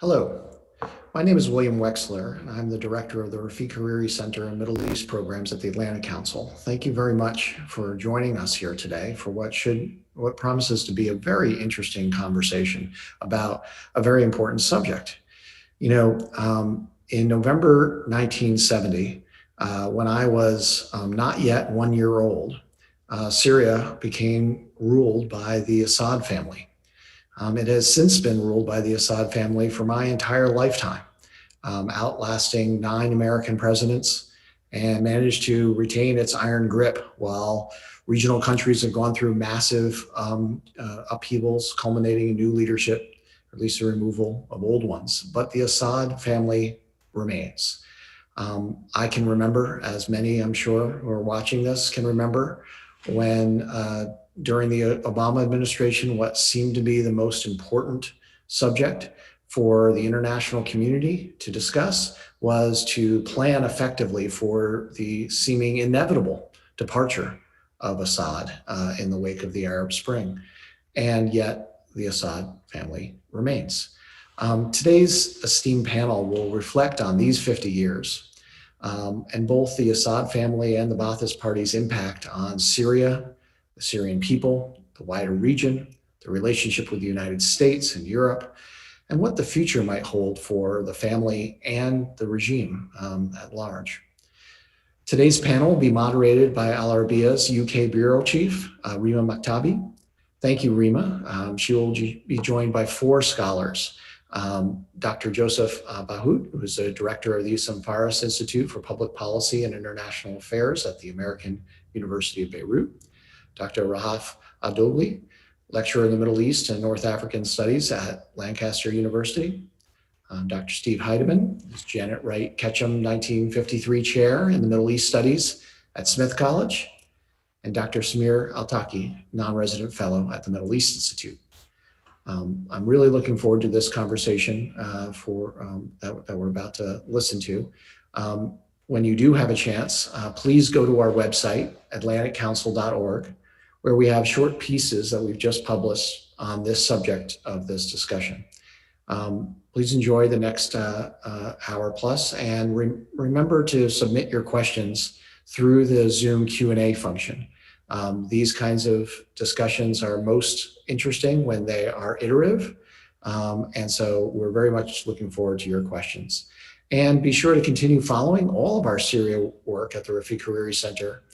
Hello, my name is William Wexler, and I'm the director of the Rafik Hariri Center and Middle East Programs at the Atlantic Council. Thank you very much for joining us here today for what promises to be a very interesting conversation about a very important subject. In November 1970, when I was not yet 1 year old, Syria became ruled by the Assad family. It has since been ruled by the Assad family for my entire lifetime, outlasting 9 American presidents, and managed to retain its iron grip while regional countries have gone through massive upheavals, culminating in new leadership, or at least the removal of old ones. But the Assad family remains. I can remember, as many I'm sure who are watching this can remember, when during the Obama administration, what seemed to be the most important subject for the international community to discuss was to plan effectively for the seeming inevitable departure of Assad in the wake of the Arab Spring. And yet the Assad family remains. Today's esteemed panel will reflect on these 50 years and both the Assad family and the Ba'athist Party's impact on Syria, the Syrian people, the wider region, the relationship with the United States and Europe, and what the future might hold for the family and the regime at large. Today's panel will be moderated by Al Arabia's UK Bureau Chief, Rima Maktabi. Thank you, Rima. She will be joined by 4 scholars. Dr. Joseph Bahout, who is the director of the Issam Fares Institute for Public Policy and International Affairs at the American University of Beirut. Dr. Rahaf Adogli, lecturer in the Middle East and North African Studies at Lancaster University. Dr. Steve Heidemann is Janet Wright Ketchum 1953 Chair in the Middle East Studies at Smith College. And Dr. Samir Altaki, non-resident fellow at the Middle East Institute. I'm really looking forward to this conversation that we're about to listen to. When you do have a chance, please go to our website, AtlanticCouncil.org, where we have short pieces that we've just published on this subject of this discussion. Please enjoy the next hour plus, and remember to submit your questions through the Zoom Q&A function. These kinds of discussions are most interesting when they are iterative. And so we're very much looking forward to your questions. And be sure to continue following all of our Syria work at the Rafik Hariri Center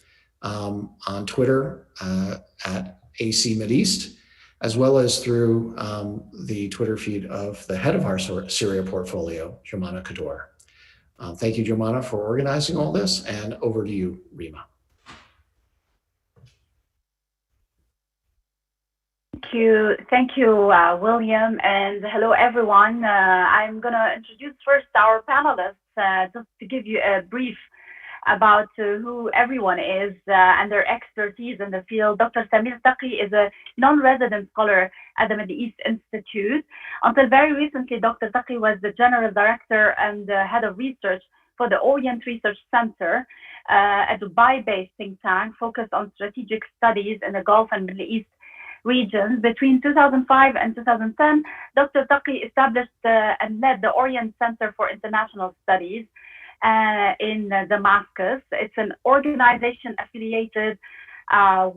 on Twitter at AC Mideast, as well as through the Twitter feed of the head of our Syria portfolio, Jomana Kador. Thank you, Jomana, for organizing all this, and over to you, Rima. Thank you, William, and hello, everyone. I'm going to introduce first our panelists, just to give you a brief about who everyone is and their expertise in the field. Dr. Samir Taqi is a non-resident scholar at the Middle East Institute. Until very recently, Dr. Taqi was the general director and head of research for the Orient Research Center, a Dubai-based think tank focused on strategic studies in the Gulf and Middle East regions. Between 2005 and 2010, Dr. Taqi established and led the Orient Center for International Studies in Damascus. It's an organization affiliated that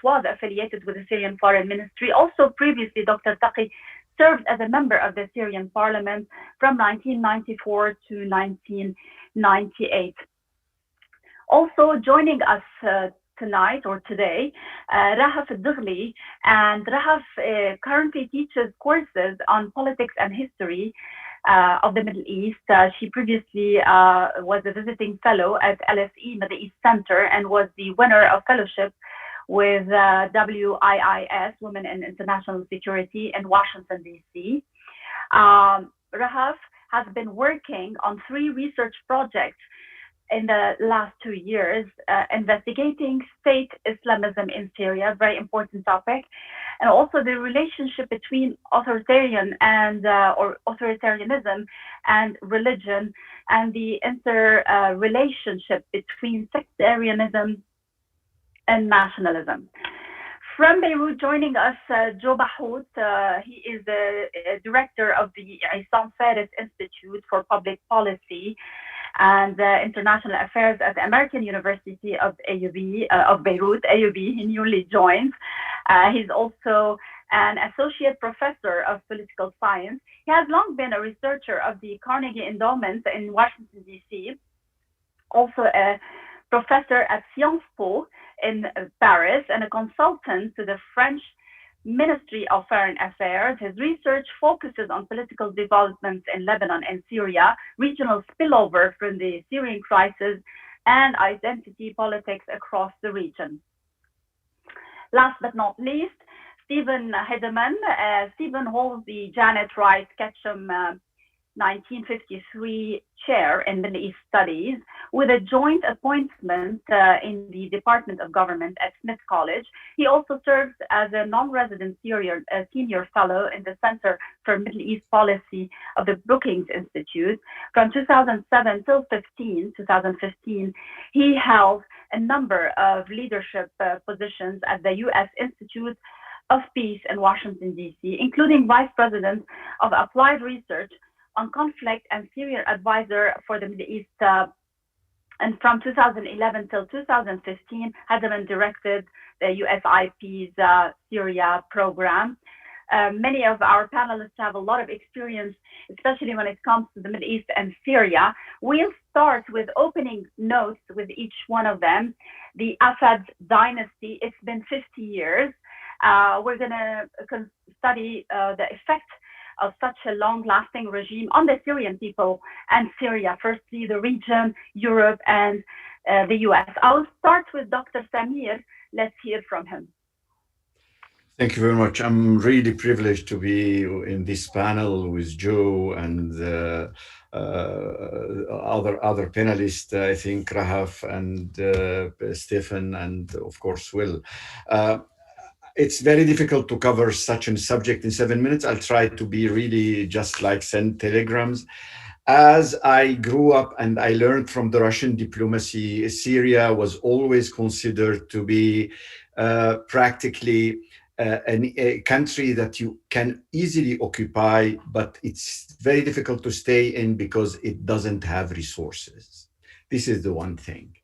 was affiliated with the Syrian Foreign Ministry. Also, previously, Dr. Taqi served as a member of the Syrian Parliament from 1994 to 1998. Also joining us tonight or today, Rahaf Adogli, and Rahaf currently teaches courses on politics and history of the Middle East. She previously was a visiting fellow at LSE Middle East Center and was the winner of fellowship with WIIS, Women in International Security, in Washington, D.C. Rahaf has been working on 3 research projects in the last 2 years, investigating state Islamism in Syria, very important topic, and also the relationship between authoritarian and or authoritarianism and religion, and the interrelationship between sectarianism and nationalism. From Beirut, joining us, Joe Bahout. He is the director of the Issam Fares Institute for Public Policy and International Affairs at the American University of AUB, of Beirut, AUB. He newly joined. He's also an associate professor of political science. He has long been a researcher of the Carnegie Endowment in Washington, D.C., also a professor at Sciences Po in Paris and a consultant to the French Ministry of Foreign Affairs. His research focuses on political developments in Lebanon and Syria, regional spillover from the Syrian crisis, and identity politics across the region. Last but not least, Stephen Hedeman. Stephen holds the Janet Rice Ketchum 1953 chair in Middle East Studies with a joint appointment in the Department of Government at Smith College. He also serves as a non-resident senior fellow in the Center for Middle East Policy of the Brookings Institute. From 2007 till 2015, he held a number of leadership positions at the U.S. Institute of Peace in Washington, D.C., including Vice President of Applied Research on Conflict and Syria Advisor for the Middle East. And from 2011 till 2015, Hedeman directed the USIP's Syria program. Many of our panelists have a lot of experience, especially when it comes to the Middle East and Syria. We'll start with opening notes with each one of them. The Assad Dynasty, it's been 50 years. We're going to study the effect of such a long-lasting regime on the Syrian people and Syria, firstly the region, Europe, and the US. I'll start with Dr. Samir. Let's hear from him. Thank you very much. I'm really privileged to be in this panel with Joe and other panelists, I think Rahaf and Stephen and of course Will. It's very difficult to cover such a subject in 7 minutes. I'll try to be really just like send telegrams. As I grew up and I learned from the Russian diplomacy, Syria was always considered to be practically a country that you can easily occupy, but it's very difficult to stay in because it doesn't have resources. This is the one thing.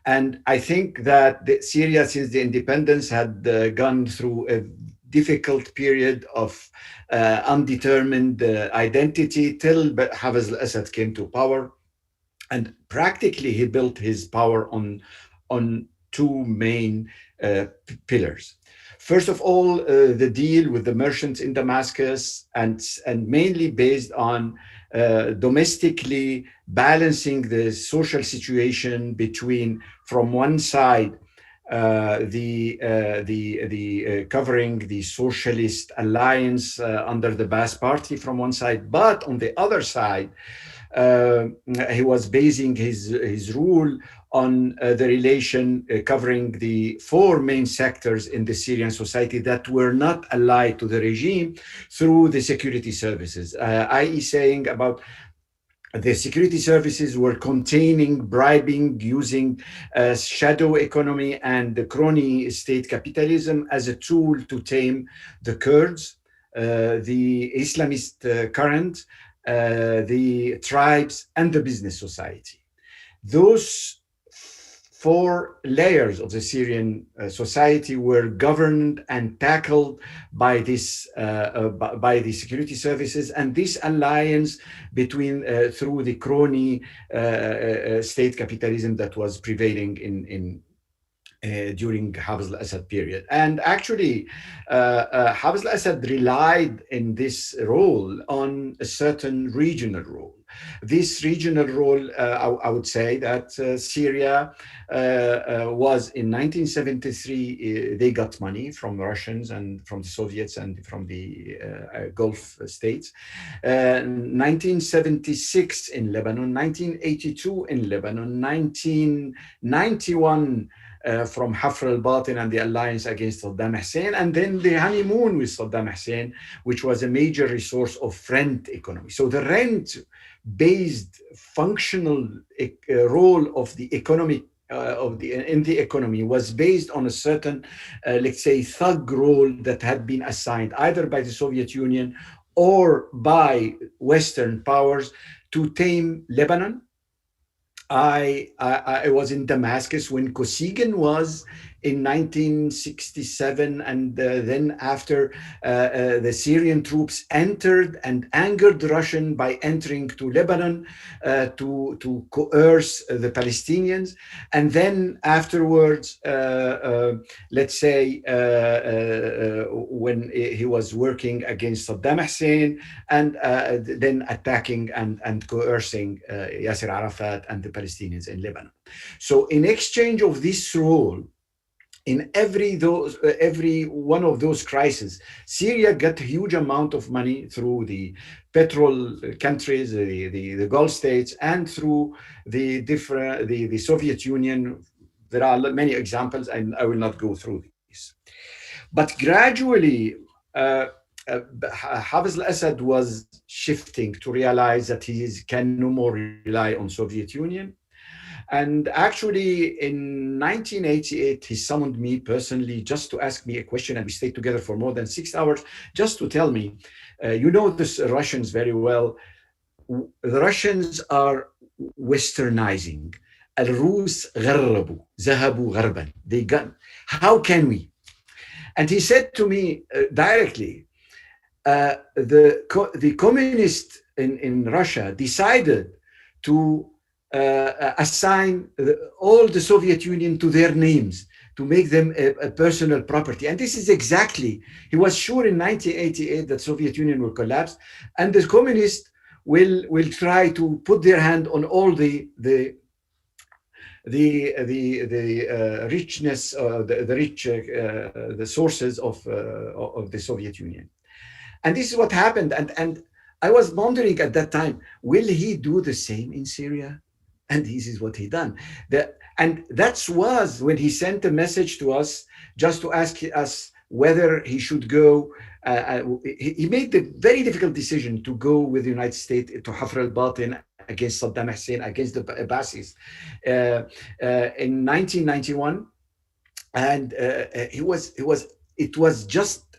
And I think that Syria, since the independence, had gone through a difficult period of undetermined identity till Hafez al-Assad came to power. And practically he built his power on two main pillars. First of all, the deal with the merchants in Damascus and mainly based on domestically balancing the social situation between, from one side, the covering the socialist alliance under the Ba'ath Party from one side, but on the other side, he was basing his rule on the relation covering the four main sectors in the Syrian society that were not allied to the regime through the security services, i.e. saying about the security services were containing bribing, using shadow economy and the crony state capitalism as a tool to tame the Kurds, the Islamist current, the tribes, and the business society. Those four layers of the Syrian society were governed and tackled by this by the security services, and this alliance between through the crony state capitalism that was prevailing in during Hafez al-Assad period. And actually, Hafez al-Assad relied in this role on a certain regional role. This regional role, I would say that Syria was in 1973, they got money from the Russians and from the Soviets and from the Gulf states. 1976 in Lebanon, 1982 in Lebanon, 1991 from Hafr al-Batin and the alliance against Saddam Hussein, and then the honeymoon with Saddam Hussein, which was a major resource of rent economy. So the rent-based functional role of the economic in the economy was based on a certain, let's say, thug role that had been assigned either by the Soviet Union or by Western powers to tame Lebanon. I was in Damascus when Kosygin was in 1967, and then after the Syrian troops entered and angered the Russian by entering to Lebanon to coerce the Palestinians, and then afterwards, let's say, when he was working against Saddam Hussein, and then attacking and coercing Yasser Arafat and the Palestinians in Lebanon. So in exchange of this role, in every one of those crises, Syria got a huge amount of money through the petrol countries, the Gulf states, and through the Soviet Union. There are many examples, and I will not go through these. But gradually, Hafez al-Assad was shifting to realize that he can no more rely on Soviet Union. And actually, in 1988, he summoned me personally just to ask me a question, and we stayed together for more than 6 hours just to tell me, you know the Russians very well. The Russians are westernizing. Al-Rus gharrabu, zahabu gharban. They got, how can we? And he said to me directly, the communists in Russia decided to assign all the Soviet Union to their names, to make them a personal property. And this is exactly, he was sure in 1988 that Soviet Union will collapse, and the communists will try to put their hand on all the richness, the sources of the Soviet Union. And this is what happened. And I was wondering at that time, will he do the same in Syria? And this is what he done. And that was when he sent a message to us just to ask us whether he should go. He made the very difficult decision to go with the United States to Hafr al-Batin against Saddam Hussein, against the Abbasi's in 1991. And it was just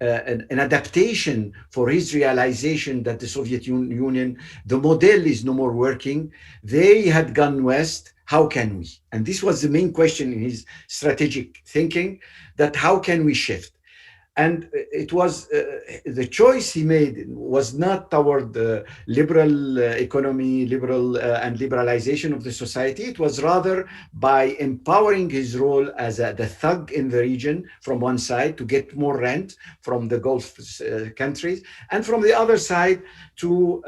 an adaptation for his realization that the Soviet Union, the model is no more working. They had gone west. How can we? And this was the main question in his strategic thinking, that how can we shift? And it was the choice he made was not toward the liberal economy, and liberalization of the society. It was rather by empowering his role as the thug in the region from one side to get more rent from the Gulf countries, and from the other side to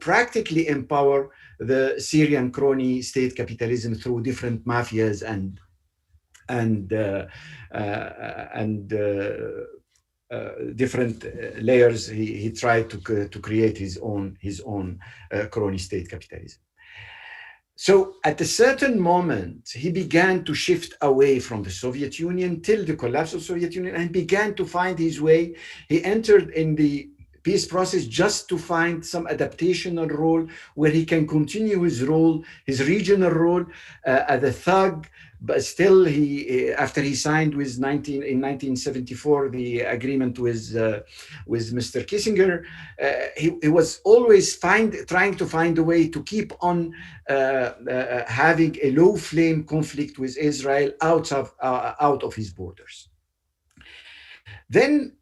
practically empower the Syrian crony state capitalism through different mafias and different layers. He tried to create his own crony state capitalism. So at a certain moment, he began to shift away from the Soviet Union till the collapse of the Soviet Union, and began to find his way. He entered in the peace process just to find some adaptational role where he can continue his role, his regional role as a thug. But still, he after he signed in 1974 the agreement with Mr. Kissinger, he was always trying to find a way to keep on having a low flame conflict with Israel out of his borders. Then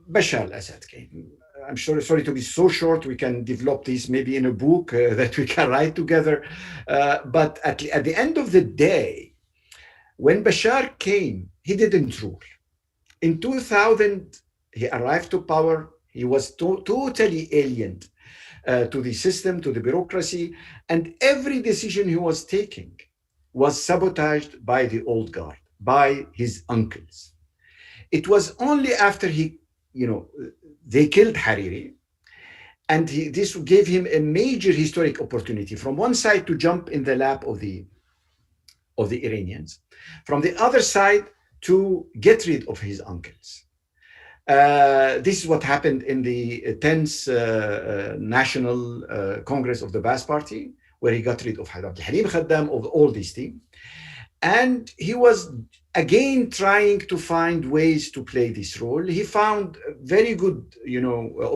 Bashar al-Assad came. I'm sorry to be so short. We can develop this maybe in a book that we can write together. But at the end of the day, when Bashar came, he didn't rule. In 2000, he arrived to power. He was totally alien to the system, to the bureaucracy, and every decision he was taking was sabotaged by the old guard, by his uncles. It was only after they killed Hariri, and this gave him a major historic opportunity, from one side to jump in the lap of the Iranians, from the other side to get rid of his uncles. This is what happened in the 10th National Congress of the Ba'ath Party, where he got rid of Abdel Halim Khaddam, of all these things. And he was again trying to find ways to play this role. He found a very good,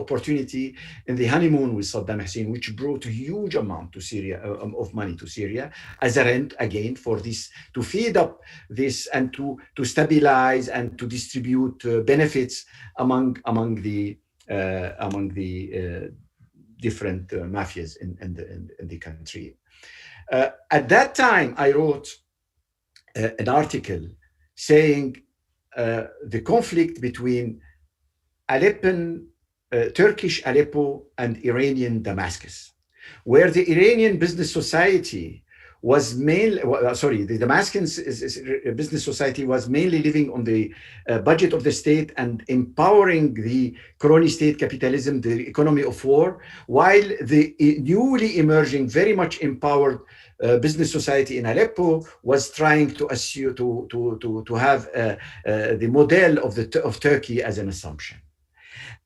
opportunity in the honeymoon with Saddam Hussein, which brought a huge amount to Syria, of money to Syria, as a rent again for this, to feed up this and to stabilize and to distribute benefits among the different mafias in the country. At that time, I wrote an article saying the conflict between Turkish Aleppo and Iranian Damascus, where the Iranian business society was the Damascus business society was mainly living on the budget of the state and empowering the crony state capitalism, the economy of war, while the newly emerging, very much empowered business society in Aleppo was trying to assume to have the model of Turkey as an assumption.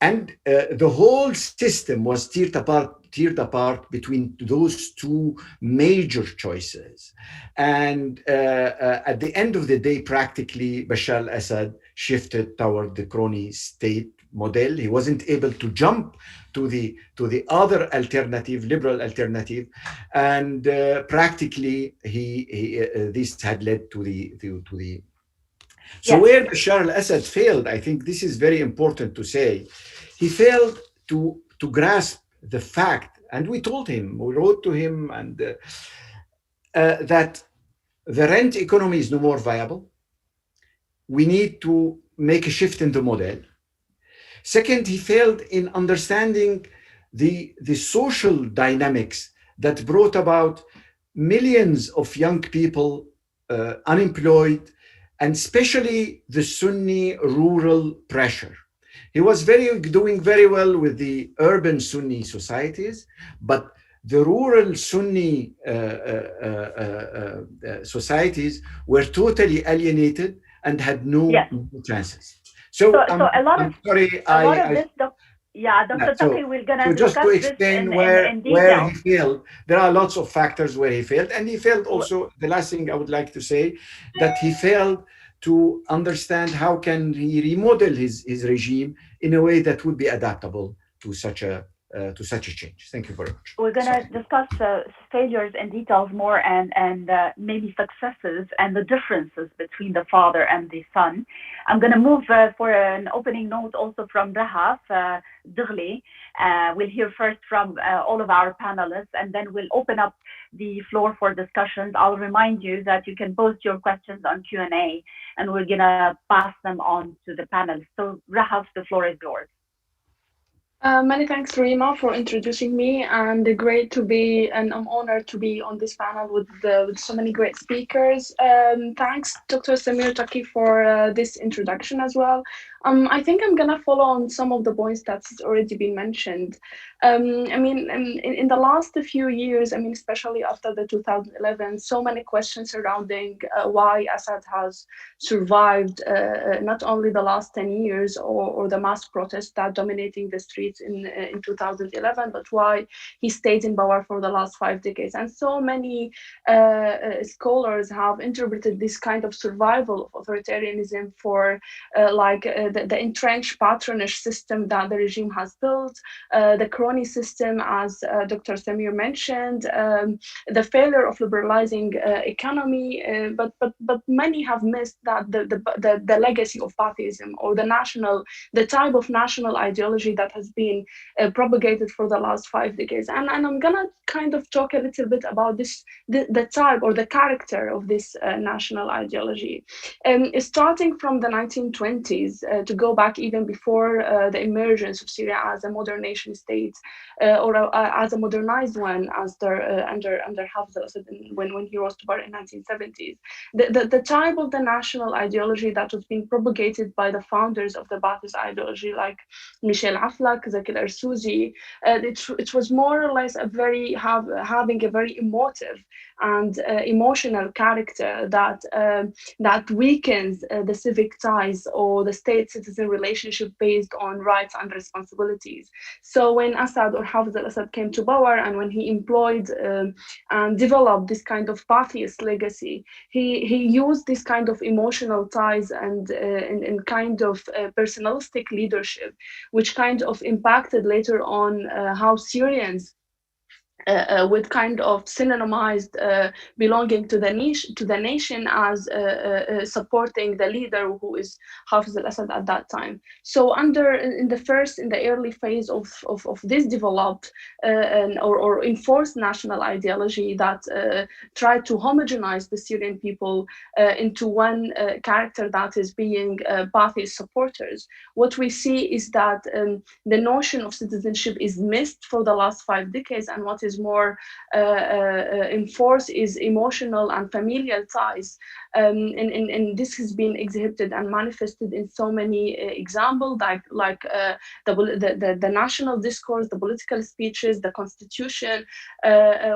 And the whole system was teared apart between those two major choices. And at the end of the day, practically Bashar al-Assad shifted toward the crony state model. He wasn't able to jump to the other alternative, liberal alternative, and practically this had led to the. So where Bashar al-Assad failed, I think this is very important to say, he failed to grasp the fact, and we told him, we wrote to him, and that the rent economy is no more viable. We need to make a shift in the model. Second, he failed in understanding the social dynamics that brought about millions of young people unemployed, and especially the Sunni rural pressure. He was doing very well with the urban Sunni societies, but the rural Sunni societies were totally alienated and had no chances. So a lot of this, Dr. Taqi, we're going to just to explain where he failed. There are lots of factors where he failed, and he failed also. The last thing I would like to say, that he failed to understand how can he remodel his regime in a way that would be adaptable to such a change. Thank you very much. We're going to discuss failures and details more, and maybe successes and the differences between the father and the son. I'm going to move for an opening note also from Rahaf Dighli. We'll hear first from all of our panelists, and then we'll open up the floor for discussions. I'll remind you that you can post your questions on Q&A, and we're going to pass them on to the panelists. So Rahaf, the floor is yours. Many thanks, Rima, for introducing me, and great to be, and I'm honored to be on this panel with so many great speakers. Thanks, Dr. Samir Taqi, for this introduction as well. I think I'm gonna follow on some of the points that's already been mentioned. In the last few years, especially after the 2011, so many questions surrounding why Assad has survived not only the last 10 years or the mass protests that dominating the streets in 2011, but why he stayed in power for the last 5 decades. And so many scholars have interpreted this kind of survival of authoritarianism for the entrenched patronage system that the regime has built, the crony system, as Dr. Samir mentioned, the failure of liberalizing economy, but many have missed that the legacy of Pathism, or the type of national ideology that has been propagated for the last 5 decades. And I'm gonna kind of talk a little bit about the type or the character of this national ideology. Starting from the 1920s, to go back even before the emergence of Syria as a modern nation state, or as a modernized one, as under Hafez al-Assad when he rose to power in 1970s. The type of the national ideology that was being propagated by the founders of the Ba'athist ideology, like Michel Aflaq, Zaki al-Arsuzi, it was more or less having a very emotive and emotional character that weakens the civic ties or the state-citizen relationship based on rights and responsibilities. So when Assad or Hafez al-Assad came to power, and when he employed and developed this kind of pathist legacy, he used this kind of emotional ties and kind of personalistic leadership, which kind of impacted later on how Syrians with kind of synonymized belonging to the nation as supporting the leader who is Hafez al-Assad at that time. So in the early phase of this developed or enforced national ideology that tried to homogenize the Syrian people into one character that is being Ba'athist supporters, what we see is that the notion of citizenship is missed for the last 5 decades, and what is more enforced is emotional and familial ties. And this has been exhibited and manifested in so many examples, like the national discourse, the political speeches, the constitution,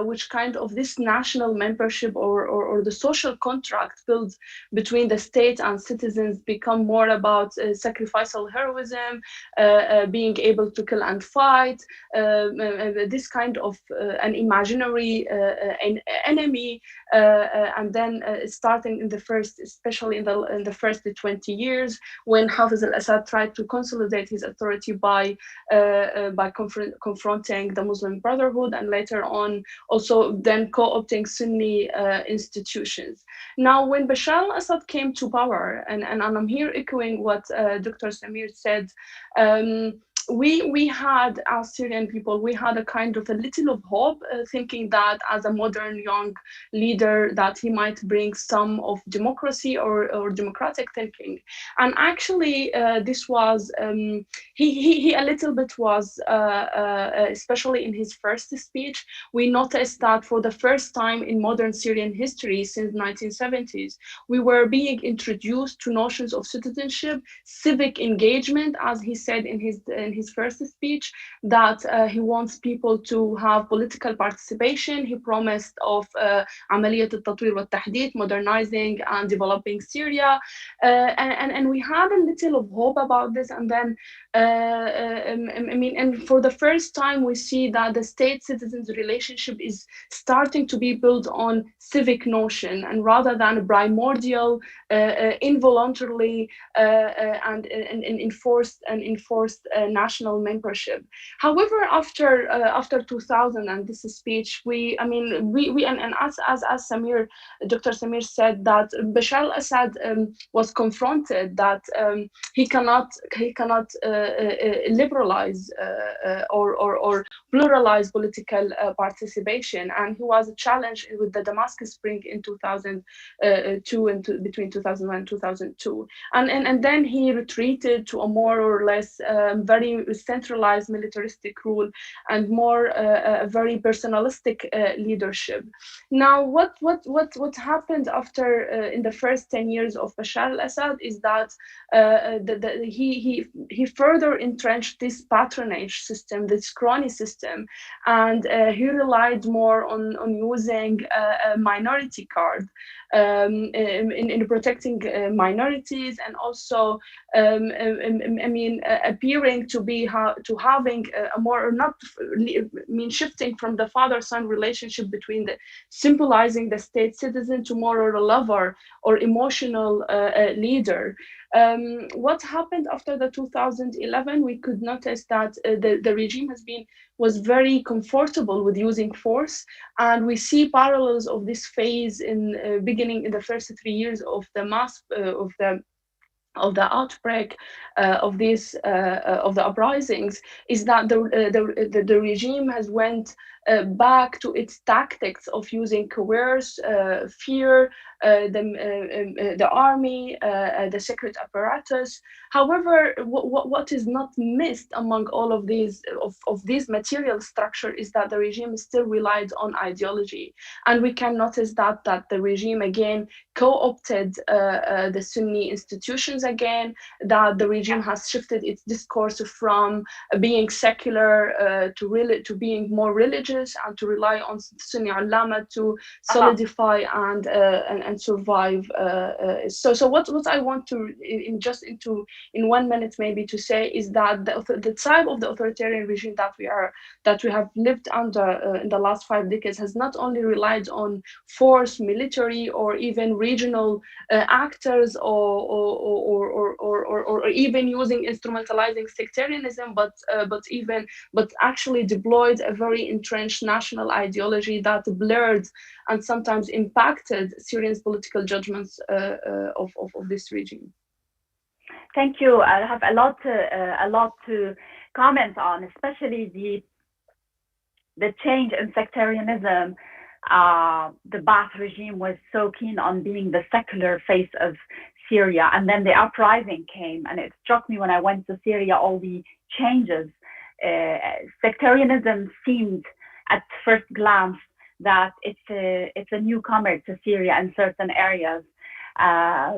which kind of this national membership or the social contract built between the state and citizens become more about sacrificial heroism, being able to kill and fight, this kind of an imaginary enemy, and then starting in the first, especially in the first 20 years, when Hafez al-Assad tried to consolidate his authority by confronting the Muslim Brotherhood, and later on also then co-opting Sunni institutions. Now, when Bashar al-Assad came to power, and I'm here echoing what Dr. Samir said, we had, as Syrian people, we had a kind of a little of hope, thinking that as a modern young leader that he might bring some of democracy or democratic thinking. And actually this was, he a little bit was, especially in his first speech, we noticed that for the first time in modern Syrian history since 1970s, we were being introduced to notions of citizenship, civic engagement, as he said in his first speech, that he wants people to have political participation. He promised of عملية التطوير والتحديث, modernizing and developing Syria, and we had a little of hope about this. And then and for the first time we see that the state-citizens relationship is starting to be built on civic notion, and rather than primordial, involuntarily and enforced national membership. However, after 2000 and this speech, we and as Samir, Dr. Samir said, that Bashar al-Assad was confronted that he cannot liberalize or pluralize political participation, and he was challenged with the Damascus Spring in 2002 and between 2001 and 2002, and then he retreated to a more or less very centralized militaristic rule and more a very personalistic leadership. Now, what happened after in the first 10 years of Bashar al-Assad is that he further entrenched this patronage system, this crony system, and he relied more on using a minority card in protecting minorities, and also appearing to be having a more, not shifting from the father-son relationship between the symbolizing the state citizen to more of a lover or emotional leader. What happened after the 2011, we could notice that the regime was very comfortable with using force, and we see parallels of this phase in beginning in the first 3 years of the outbreak of the uprisings, is that the regime has went back to its tactics of using coerce, fear, the army, the secret apparatus. However, what is not missed among all of these material structure is that the regime still relied on ideology, and we can notice that the regime again co-opted the Sunni institutions again, that the regime has shifted its discourse from being secular to being more religious, religious and to rely on Sunni ulama to solidify and survive. So what I want to in 1 minute maybe to say is that the type of the authoritarian regime that we have lived under in the last 5 decades has not only relied on force, military, or even regional actors, or even using instrumentalizing sectarianism, but actually deployed a very entrenched national ideology that blurred and sometimes impacted Syrians' political judgments of this regime. Thank you. I have a lot to comment on, especially the change in sectarianism. The Ba'ath regime was so keen on being the secular face of Syria, and then the uprising came, and it struck me when I went to Syria all the changes. Sectarianism seemed at first glance that it's a newcomer to Syria in certain areas,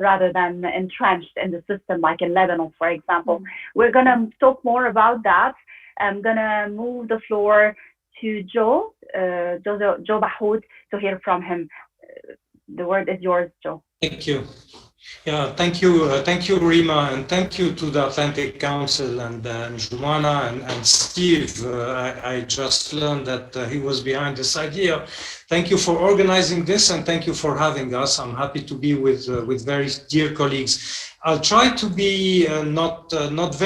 rather than entrenched in the system, like in Lebanon, for example. We're going to talk more about that. I'm going to move the floor to Joe Bahoud, to hear from him. The word is yours, Joe. Thank you. Yeah, thank you, Rima, and thank you to the Atlantic Council and Jumana and Steve. I just learned that he was behind this idea. Thank you for organizing this, and thank you for having us. I'm happy to be with very dear colleagues. I'll try to be not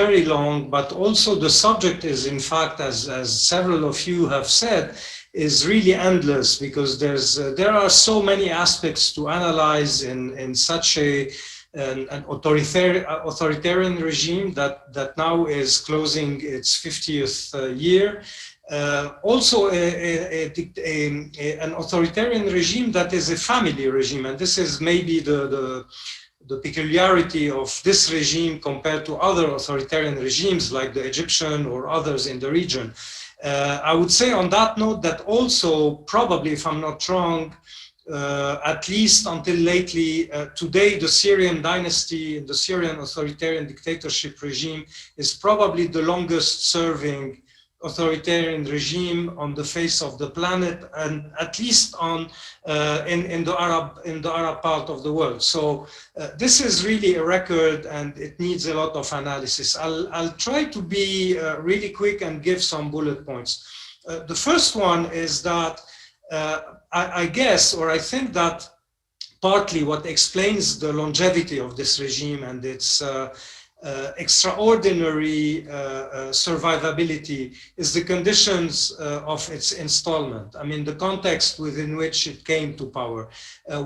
very long, but also the subject is, in fact, as several of you have said, is really endless, because there are so many aspects to analyze in such an authoritarian regime that now is closing its 50th year. Also an authoritarian regime that is a family regime, and this is maybe the peculiarity of this regime compared to other authoritarian regimes like the Egyptian or others in the region. I would say on that note that also, probably, if I'm not wrong, at least until lately, today the Syrian dynasty, the Syrian authoritarian dictatorship regime is probably the longest serving authoritarian regime on the face of the planet, and at least in the Arab part of the world. So this is really a record, and it needs a lot of analysis. I'll try to be really quick and give some bullet points. The first one is that I guess, or I think that partly what explains the longevity of this regime and its extraordinary survivability is the conditions of its installment. I mean, the context within which it came to power.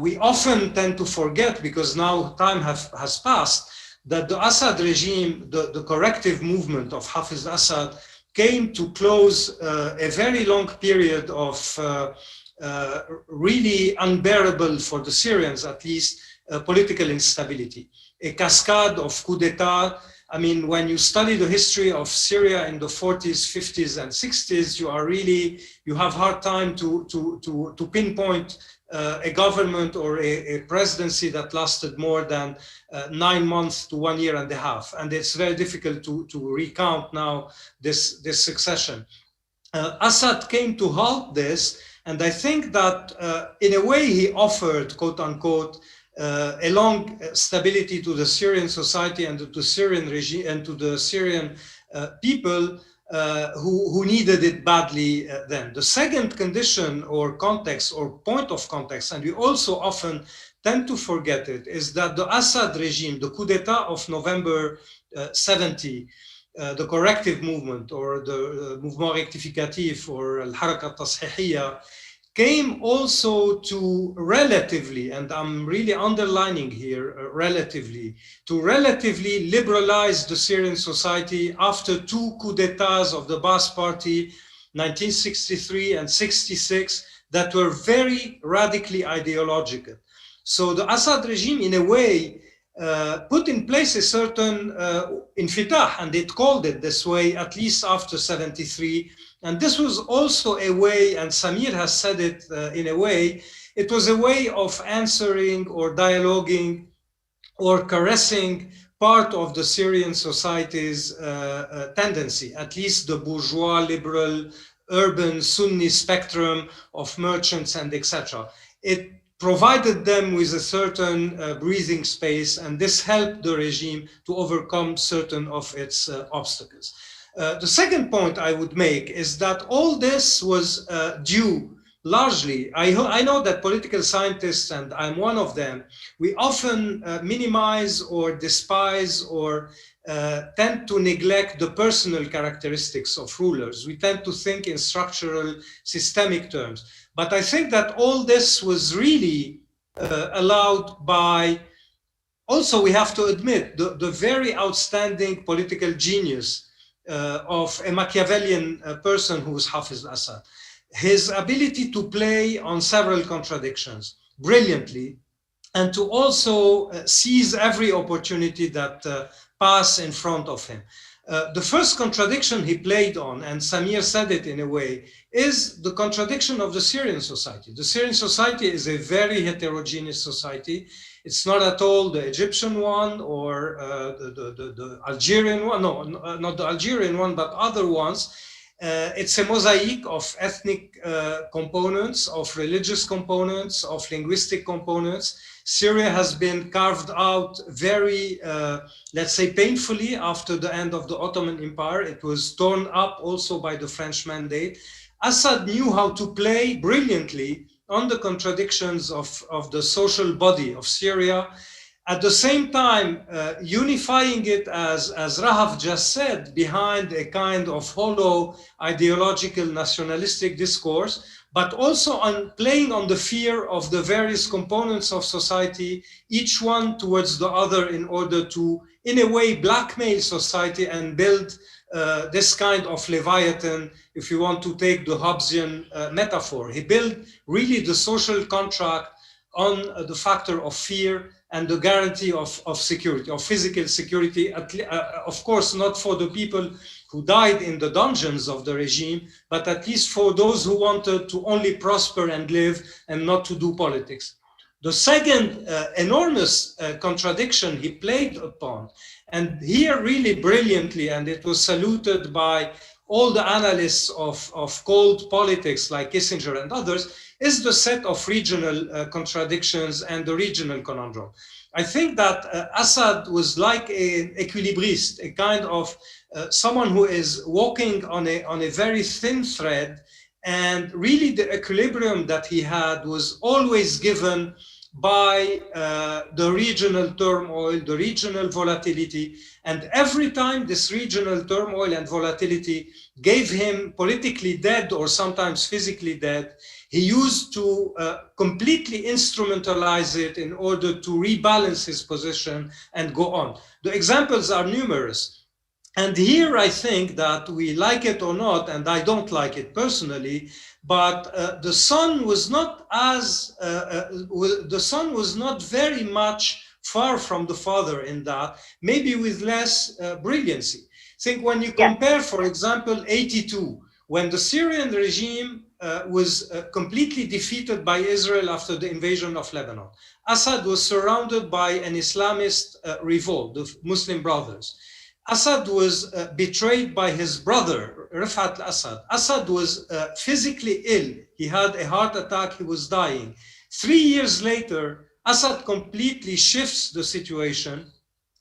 We often tend to forget, because now time has passed, that the Assad regime, the corrective movement of Hafiz Assad, came to close a very long period of really unbearable, for the Syrians at least, political instability. A cascade of coup d'etat. I mean, when you study the history of Syria in the 40s, 50s, and 60s, you have hard time to pinpoint a government or a presidency that lasted more than 9 months to 1 year and a half. And it's very difficult to recount now this succession. Assad came to halt this, and I think that in a way he offered, quote unquote, a long stability to the Syrian society and to the Syrian regime and to the Syrian people who needed it badly then. The second condition or context or point of context, and we also often tend to forget it, is that the Assad regime, the coup d'etat of November 70, the corrective movement or the mouvement rectificatif or al-Haraka Tashihiya, came also to relatively, and I'm really underlining here, relatively liberalize the Syrian society after 2 coups d'etats of the Ba'ath Party, 1963 and 66, that were very radically ideological. So the Assad regime, in a way, put in place a certain infitah, and it called it this way, at least after 73. And this was also a way, and Samir has said it in a way, it was a way of answering or dialoguing or caressing part of the Syrian society's tendency, at least the bourgeois liberal urban Sunni spectrum of merchants and etc. It provided them with a certain breathing space, and this helped the regime to overcome certain of its obstacles. The second point I would make is that all this was due largely, I know that political scientists, and I'm one of them, we often minimize or despise or tend to neglect the personal characteristics of rulers. We tend to think in structural, systemic terms. But I think that all this was really allowed by, also we have to admit, the very outstanding political genius of a Machiavellian person who was Hafiz al-Assad. His ability to play on several contradictions brilliantly, and to also seize every opportunity that pass in front of him. The first contradiction he played on, and Samir said it in a way, is the contradiction of the Syrian society. The Syrian society is a very heterogeneous society. It's not at all the Egyptian one or the Algerian one, no, not the Algerian one, but other ones. It's a mosaic of ethnic components, of religious components, of linguistic components. Syria has been carved out very, let's say, painfully after the end of the Ottoman Empire. It was torn up also by the French mandate. Assad knew how to play brilliantly on the contradictions of the social body of Syria. At the same time, unifying it, as Rahaf just said, behind a kind of hollow ideological nationalistic discourse, but also on playing on the fear of the various components of society, each one towards the other, in order to, in a way, blackmail society and build this kind of Leviathan, if you want to take the Hobbesian metaphor. He built really the social contract on the factor of fear and the guarantee of security, of physical security, of course, not for the people who died in the dungeons of the regime, but at least for those who wanted to only prosper and live and not to do politics. The second enormous contradiction he played upon, and here really brilliantly, and it was saluted by all the analysts of cold politics like Kissinger and others, is the set of regional contradictions and the regional conundrum. I think that Assad was like an equilibrist, a kind of someone who is walking on a very thin thread, and really the equilibrium that he had was always given by the regional turmoil, the regional volatility, and every time this regional turmoil and volatility gave him politically dead or sometimes physically dead, he used to completely instrumentalize it in order to rebalance his position and go on. The examples are numerous. And here I think that we like it or not, and I don't like it personally, but the son was not very much far from the father in that, maybe with less brilliancy. Think when you compare, for example, 82, when the Syrian regime was completely defeated by Israel after the invasion of Lebanon. Assad was surrounded by an Islamist revolt, the Muslim Brothers. Assad was betrayed by his brother, Rifat al-Assad. Assad was physically ill. He had a heart attack, he was dying. 3 years later, Assad completely shifts the situation,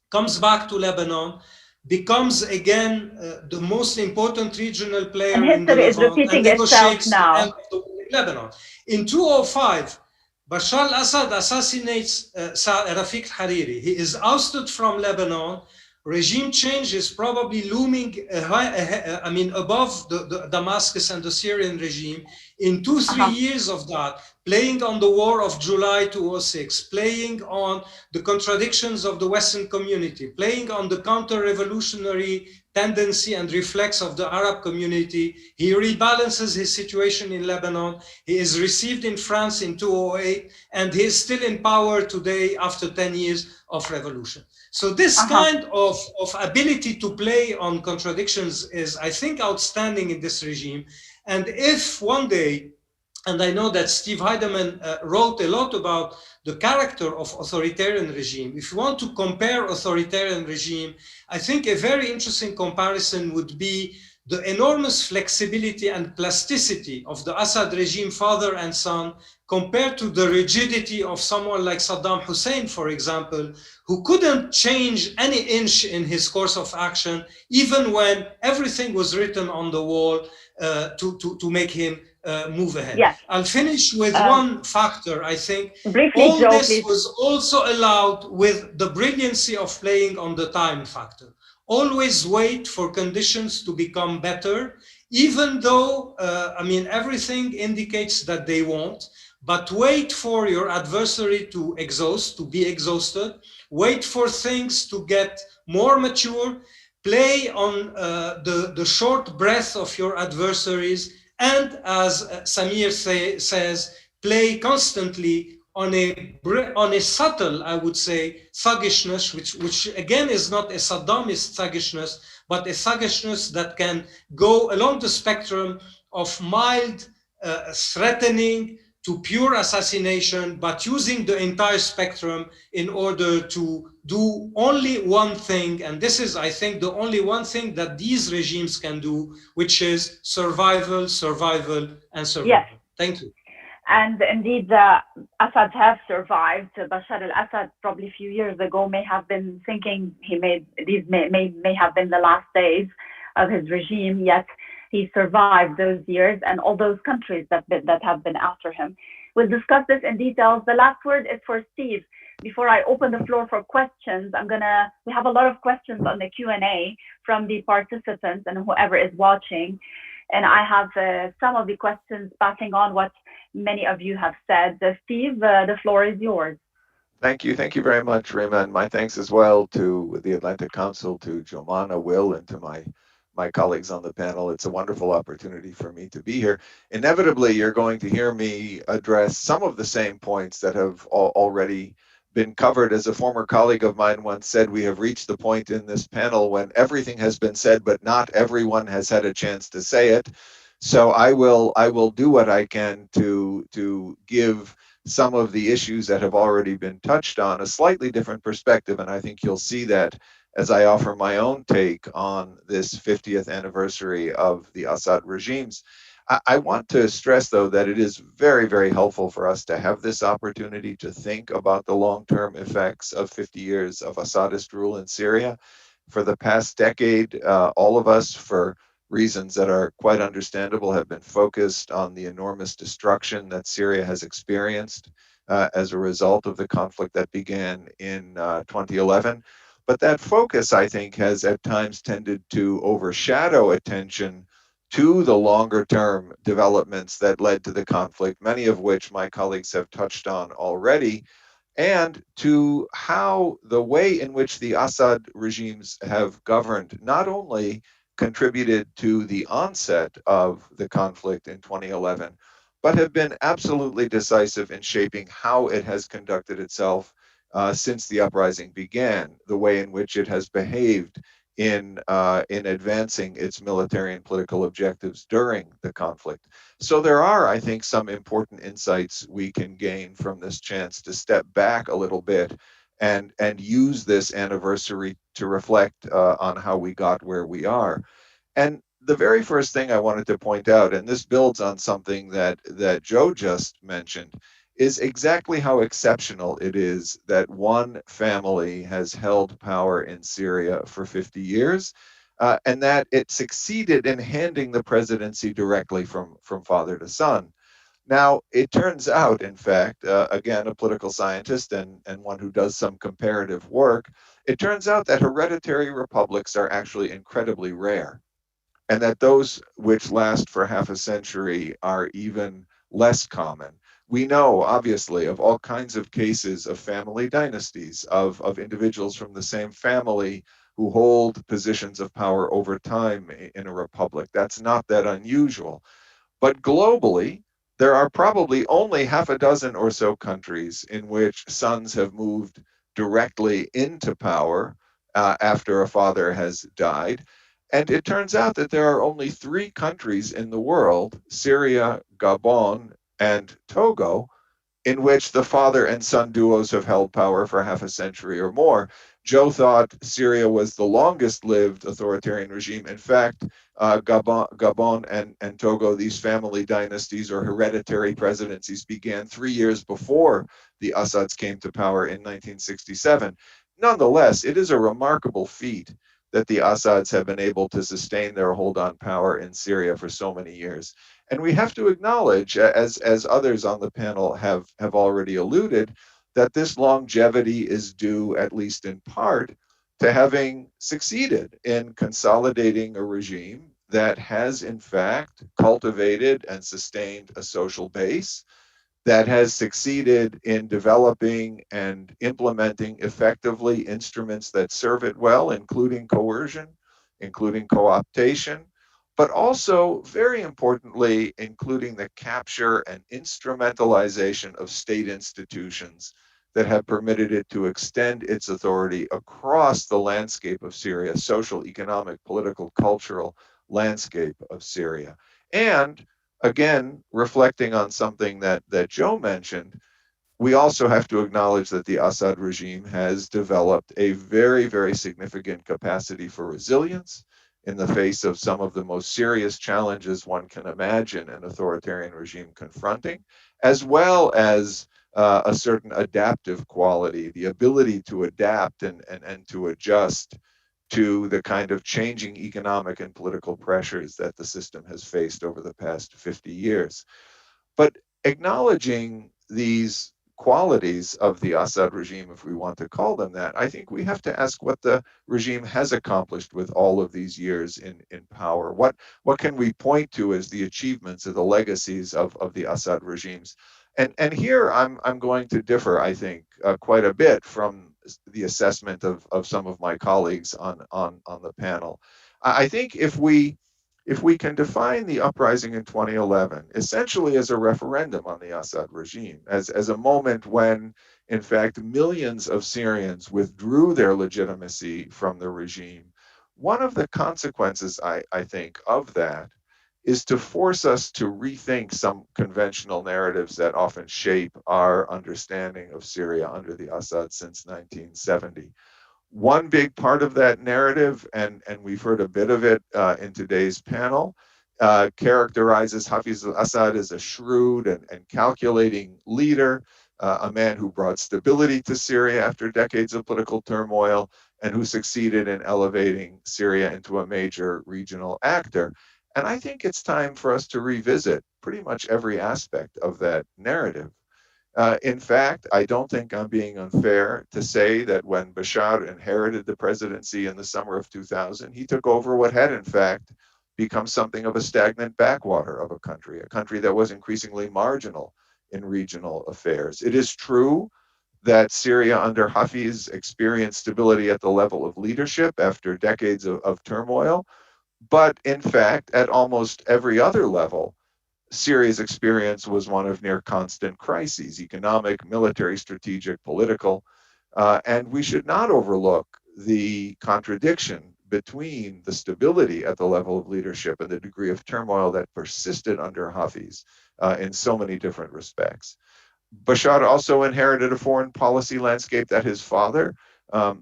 comes back to Lebanon, becomes again the most important regional player in the Levant, and negotiates the end of the war in Lebanon. In 2005, Bashar al-Assad assassinates Rafiq al-Hariri. He is ousted from Lebanon. Regime change is probably looming above the Damascus and the Syrian regime. In 2-3 years of that, playing on the war of July 2006, playing on the contradictions of the Western community, playing on the counter-revolutionary tendency and reflex of the Arab community, he rebalances his situation in Lebanon. He is received in France in 2008, and he is still in power today after 10 years of revolution. So this kind of ability to play on contradictions is, I think, outstanding in this regime. And if one day, and I know that Steve Heidemann wrote a lot about the character of authoritarian regime. If you want to compare authoritarian regime, I think a very interesting comparison would be the enormous flexibility and plasticity of the Assad regime, father and son, compared to the rigidity of someone like Saddam Hussein, for example, who couldn't change any inch in his course of action, even when everything was written on the wall to make him move ahead. Yes. I'll finish with one factor, I think. Briefly, All Joe, this please. was also allowed with the brilliancy of playing on the time factor. Always wait for conditions to become better, even though, everything indicates that they won't, but wait for your adversary to exhaust, to be exhausted, wait for things to get more mature, play on the short breath of your adversaries, and as Samir says, play constantly on a subtle, I would say, thuggishness, which again is not a Saddamist thuggishness, but a thuggishness that can go along the spectrum of mild threatening to pure assassination, but using the entire spectrum in order to do only one thing. And this is, I think, the only one thing that these regimes can do, which is survival, survival, and survival. Yes. Thank you. And indeed, Assad have survived. Bashar al-Assad, probably a few years ago, may have been thinking these may have been the last days of his regime, yet he survived those years and all those countries that have been after him. We'll discuss this in details. The last word is for Steve. Before I open the floor for questions, we have a lot of questions on the Q&A from the participants and whoever is watching. And I have some of the questions passing on what many of you have said. Steve, the floor is yours. Thank you. Thank you very much, Rima. And my thanks as well to the Atlantic Council, to Jomana, Will, and to my colleagues on the panel. It's a wonderful opportunity for me to be here. Inevitably, you're going to hear me address some of the same points that have already been covered. As a former colleague of mine once said, we have reached the point in this panel when everything has been said, but not everyone has had a chance to say it. So I will do what I can to give some of the issues that have already been touched on a slightly different perspective. And I think you'll see that as I offer my own take on this 50th anniversary of the Assad regimes. I want to stress, though, that it is very, very helpful for us to have this opportunity to think about the long-term effects of 50 years of Assadist rule in Syria. For the past decade, all of us, for reasons that are quite understandable, have been focused on the enormous destruction that Syria has experienced as a result of the conflict that began in 2011. But that focus, I think, has at times tended to overshadow attention to the longer term developments that led to the conflict, many of which my colleagues have touched on already, and to how the way in which the Assad regimes have governed not only contributed to the onset of the conflict in 2011, but have been absolutely decisive in shaping how it has conducted itself since the uprising began, the way in which it has behaved in advancing its military and political objectives during the conflict. So there are, I think, some important insights we can gain from this chance to step back a little bit and use this anniversary to reflect on how we got where we are. And the very first thing I wanted to point out, and this builds on something that Joe just mentioned, is exactly how exceptional it is that one family has held power in Syria for 50 years, and that it succeeded in handing the presidency directly from father to son. Now, it turns out, in fact, again, a political scientist and one who does some comparative work, it turns out that hereditary republics are actually incredibly rare, and that those which last for half a century are even less common. We know, obviously, of all kinds of cases of family dynasties, of individuals from the same family who hold positions of power over time in a republic. That's not that unusual. But globally, there are probably only half a dozen or so countries in which sons have moved directly into power after a father has died. And it turns out that there are only 3 countries in the world, Syria, Gabon, and Togo, in which the father and son duos have held power for half a century or more. Joe thought Syria was the longest lived authoritarian regime. In fact, Gabon and Togo, these family dynasties or hereditary presidencies, began 3 years before the Assads came to power in 1967. Nonetheless, it is a remarkable feat that the Assads have been able to sustain their hold on power in Syria for so many years. And we have to acknowledge, as others on the panel have already alluded, that this longevity is due, at least in part, to having succeeded in consolidating a regime that has, in fact, cultivated and sustained a social base, that has succeeded in developing and implementing effectively instruments that serve it well, including coercion, including co-optation, but also, very importantly, including the capture and instrumentalization of state institutions that have permitted it to extend its authority across the landscape of Syria, social, economic, political, cultural landscape of Syria. And again, reflecting on something that Joe mentioned, we also have to acknowledge that the Assad regime has developed a very, very significant capacity for resilience in the face of some of the most serious challenges one can imagine an authoritarian regime confronting, as well as a certain adaptive quality, the ability to adapt and to adjust to the kind of changing economic and political pressures that the system has faced over the past 50 years. But acknowledging these qualities of the Assad regime, if we want to call them that, I think we have to ask what the regime has accomplished with all of these years in power. What can we point to as the achievements or the legacies of the Assad regimes? And here I'm going to differ, I think, quite a bit from the assessment of some of my colleagues on the panel. I think if we can define the uprising in 2011 essentially as a referendum on the Assad regime, as a moment when, in fact, millions of Syrians withdrew their legitimacy from the regime, one of the consequences, I think, of that is to force us to rethink some conventional narratives that often shape our understanding of Syria under the Assad since 1970. One big part of that narrative, and we've heard a bit of it in today's panel, characterizes Hafiz al-Assad as a shrewd and calculating leader, a man who brought stability to Syria after decades of political turmoil, and who succeeded in elevating Syria into a major regional actor. And I think it's time for us to revisit pretty much every aspect of that narrative. In fact, I don't think I'm being unfair to say that when Bashar inherited the presidency in the summer of 2000, he took over what had, in fact, become something of a stagnant backwater of a country that was increasingly marginal in regional affairs. It is true that Syria under Hafiz experienced stability at the level of leadership after decades of turmoil, but in fact, at almost every other level, Syria's experience was one of near constant crises, economic, military, strategic, political, and we should not overlook the contradiction between the stability at the level of leadership and the degree of turmoil that persisted under Hafiz in so many different respects. Bashar also inherited a foreign policy landscape that his father,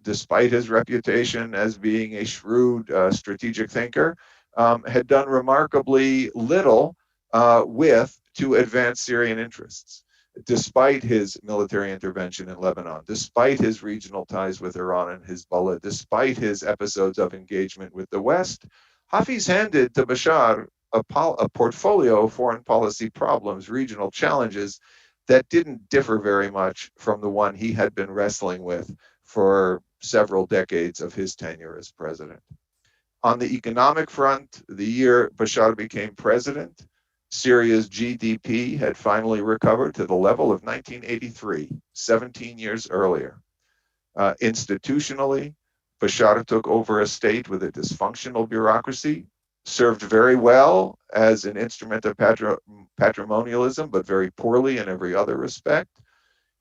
despite his reputation as being a shrewd strategic thinker, had done remarkably little with to advance Syrian interests, despite his military intervention in Lebanon, despite his regional ties with Iran and Hezbollah, despite his episodes of engagement with the West. Hafiz handed to Bashar a portfolio of foreign policy problems, regional challenges that didn't differ very much from the one he had been wrestling with for several decades of his tenure as president. On the economic front, the year Bashar became president, Syria's GDP had finally recovered to the level of 1983, 17 years earlier. Institutionally, Bashar took over a state with a dysfunctional bureaucracy, served very well as an instrument of patrimonialism, but very poorly in every other respect.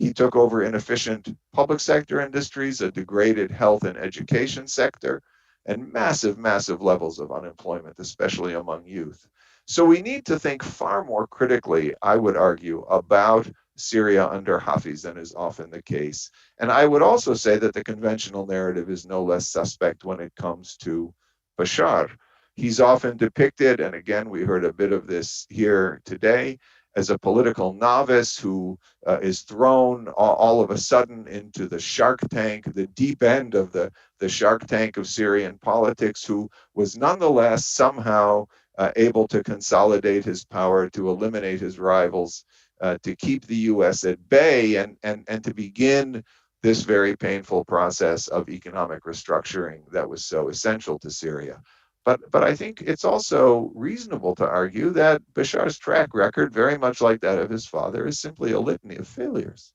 He took over inefficient public sector industries, a degraded health and education sector, and massive, massive levels of unemployment, especially among youth. So we need to think far more critically, I would argue, about Syria under Hafiz than is often the case. And I would also say that the conventional narrative is no less suspect when it comes to Bashar. He's often depicted, and again, we heard a bit of this here today, as a political novice who is thrown all of a sudden into the shark tank, the deep end of the shark tank of Syrian politics, who was nonetheless somehow able to consolidate his power, to eliminate his rivals, to keep the US at bay, and to begin this very painful process of economic restructuring that was so essential to Syria. But I think it's also reasonable to argue that Bashar's track record, very much like that of his father, is simply a litany of failures.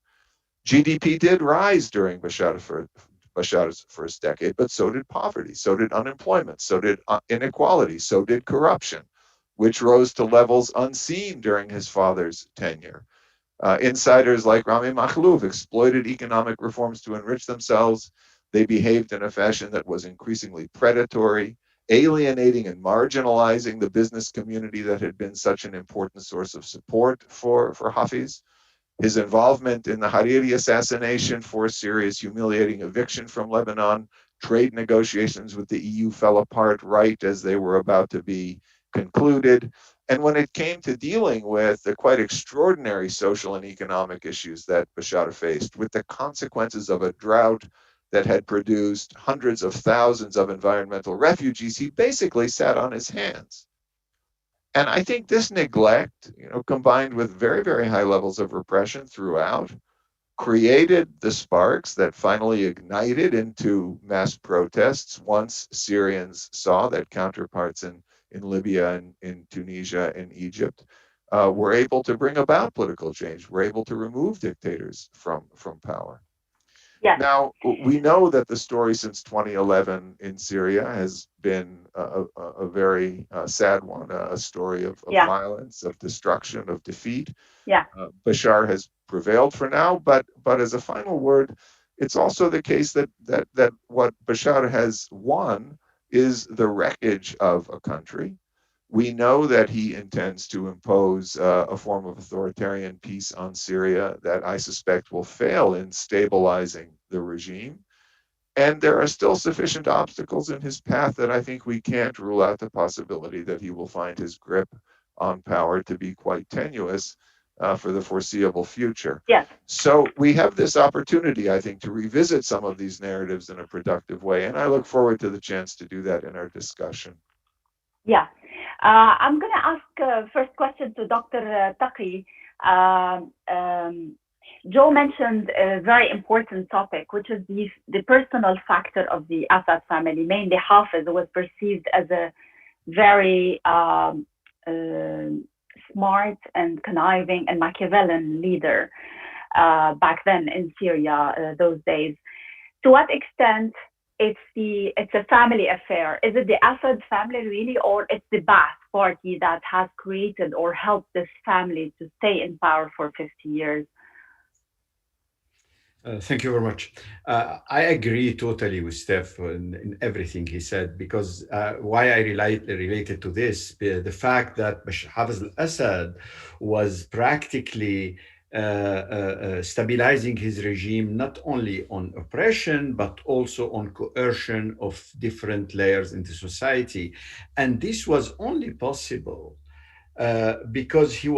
GDP did rise during Bashar's first decade, but so did poverty, so did unemployment, so did inequality, so did corruption, which rose to levels unseen during his father's tenure. Insiders like Rami Makhlouf exploited economic reforms to enrich themselves. They behaved in a fashion that was increasingly predatory, alienating and marginalizing the business community that had been such an important source of support for Hafiz. His involvement in the Hariri assassination forced Syria's humiliating eviction from Lebanon. Trade negotiations with the EU fell apart right as they were about to be concluded. And when it came to dealing with the quite extraordinary social and economic issues that Bashar faced, with the consequences of a drought that had produced hundreds of thousands of environmental refugees, he basically sat on his hands. And I think this neglect, combined with very, very high levels of repression throughout, created the sparks that finally ignited into mass protests once Syrians saw that counterparts in Libya and in Tunisia and Egypt were able to bring about political change, were able to remove dictators from power. Yes. Now, we know that the story since 2011 in Syria has been a very sad one, a story of violence, of destruction, of defeat. Yeah. Bashar has prevailed for now, but as a final word, it's also the case that what Bashar has won is the wreckage of a country. We know that he intends to impose a form of authoritarian peace on Syria that I suspect will fail in stabilizing the regime. And there are still sufficient obstacles in his path that I think we can't rule out the possibility that he will find his grip on power to be quite tenuous for the foreseeable future. Yes. So we have this opportunity, I think, to revisit some of these narratives in a productive way. And I look forward to the chance to do that in our discussion. Yeah. I'm going to ask first question to Dr. Taqi. Joe mentioned a very important topic, which is the personal factor of the Assad family. Mainly Hafiz was perceived as a very smart and conniving and Machiavellian leader back then in Syria those days. To what extent it's a family affair? Is it the Assad family really, or it's the Ba'ath party that has created or helped this family to stay in power for 50 years? Thank you very much. I agree totally with Steph in everything he said, because why I related to this, the fact that Hafiz al-Assad was practically stabilizing his regime not only on oppression but also on coercion of different layers in the society, and this was only possible because he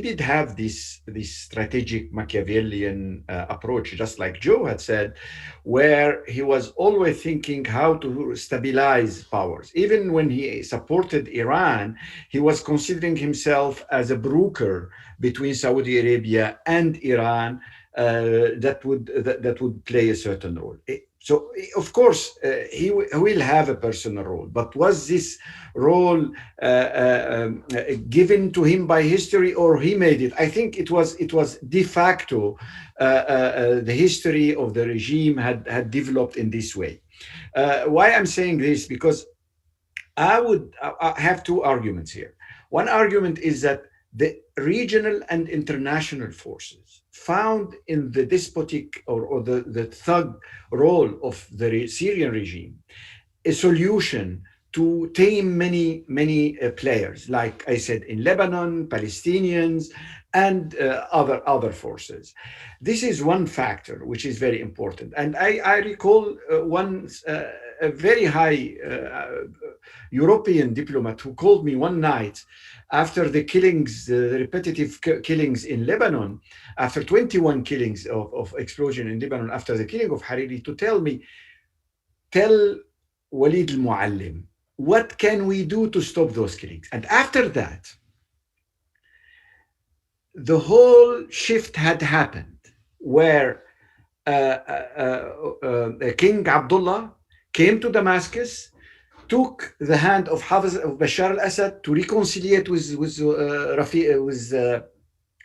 did have this strategic Machiavellian approach, just like Joe had said, where he was always thinking how to stabilize powers. Even when he supported Iran, he was considering himself as a broker between Saudi Arabia and Iran that would play a certain role. So, of course, he will have a personal role, but was this role given to him by history, or he made it? I think it was de facto. The history of the regime had developed in this way. Why I'm saying this? Because I have two arguments here. One argument is that the regional and international forces found in the despotic or the thug role of the Syrian regime a solution to tame many players, like I said, in Lebanon, Palestinians, and other forces. This is one factor which is very important. And I recall a very high European diplomat who called me one night after the killings, the repetitive killings in Lebanon, after 21 killings of explosion in Lebanon, after the killing of Hariri, to tell me, tell Walid al-Muallim, what can we do to stop those killings? And after that, the whole shift had happened where King Abdullah came to Damascus, took the hand of Bashar al-Assad to reconciliate with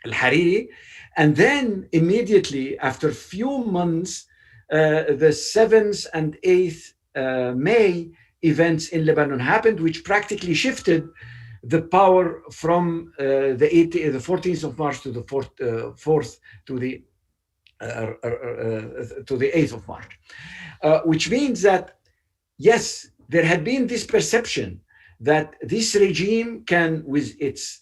al-Hariri, and then immediately after few months, the 7th and 8th May events in Lebanon happened, which practically shifted the power from the 14th of March to the 4th to the 8th of March, which means that yes, there had been this perception that this regime can, with its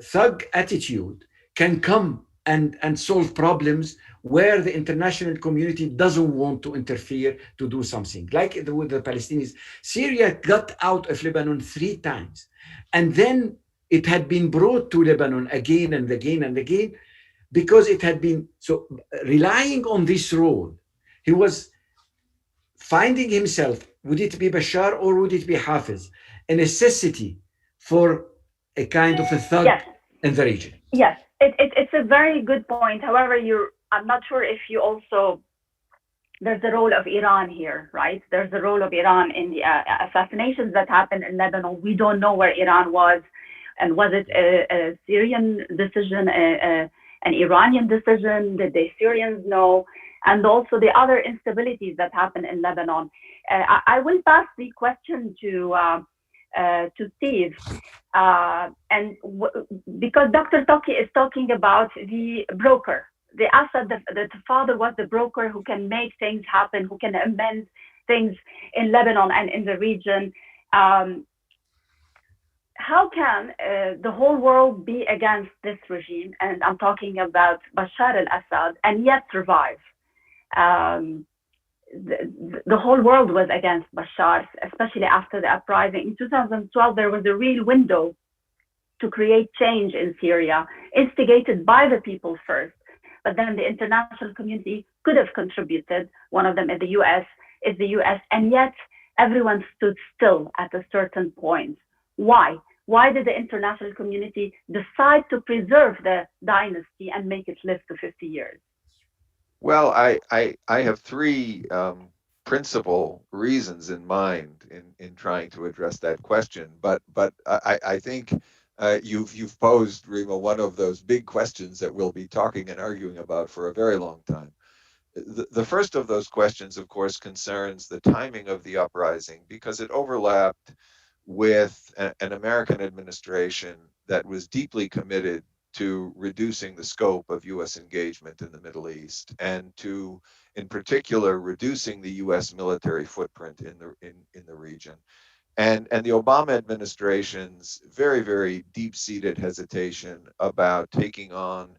thug attitude, can come and solve problems where the international community doesn't want to interfere to do something. Like with the Palestinians, Syria got out of Lebanon 3 times. And then it had been brought to Lebanon again and again and again, because it had been, so relying on this role, he was finding himself, would it be Bashar or would it be Hafiz, a necessity for a kind of a thug in the region. Yes, it's a very good point. However, I'm not sure if you also, there's the role of Iran here, right? There's the role of Iran in the assassinations that happened in Lebanon. We don't know where Iran was, and was it a Syrian decision, an Iranian decision? Did the Syrians know? And also the other instabilities that happened in Lebanon. I will pass the question to Steve, because Dr. Taqi is talking about the broker. The Assad, the father was the broker who can make things happen, who can amend things in Lebanon and in the region. How can the whole world be against this regime, and I'm talking about Bashar al-Assad, and yet survive? The whole world was against Bashar, especially after the uprising. In 2012, there was a real window to create change in Syria, instigated by the people first. But then the international community could have contributed. One of them is the US, and yet everyone stood still at a certain point. Why? Why did the international community decide to preserve the dynasty and make it live to 50 years? Well, I have 3 principal reasons in mind in trying to address that question, but I think you've posed, Rima, one of those big questions that we'll be talking and arguing about for a very long time. The first of those questions, of course, concerns the timing of the uprising, because it overlapped with an American administration that was deeply committed to reducing the scope of U.S. engagement in the Middle East, and to, in particular, reducing the U.S. military footprint in the region. And the Obama administration's very, very deep-seated hesitation about taking on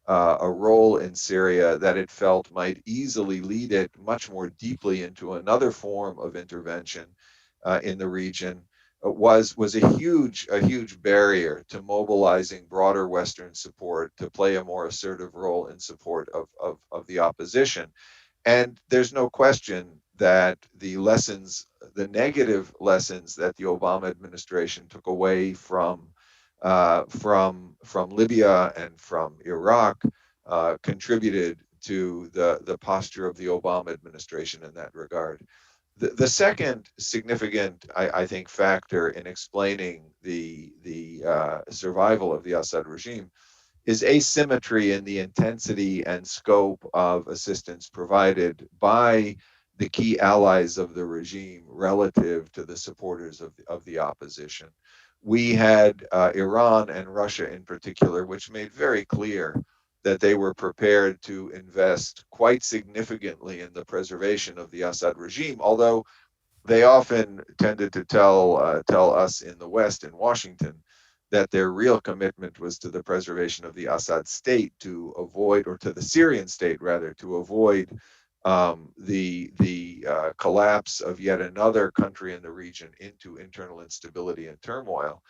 a role in Syria that it felt might easily lead it much more deeply into another form of intervention in the region was a huge barrier to mobilizing broader Western support to play a more assertive role in support of the opposition. And there's no question that the negative lessons that the Obama administration took away from Libya and from Iraq contributed to the posture of the Obama administration in that regard. The second significant, I think, factor in explaining the survival of the Assad regime is asymmetry in the intensity and scope of assistance provided by the key allies of the regime relative to the supporters of the opposition. We had Iran and Russia in particular, which made very clear that they were prepared to invest quite significantly in the preservation of the Assad regime, although they often tended to tell us in the West, in Washington, that their real commitment was to the preservation of the Assad state to avoid, or to the Syrian state rather, to avoid the collapse of yet another country in the region into internal instability and turmoil.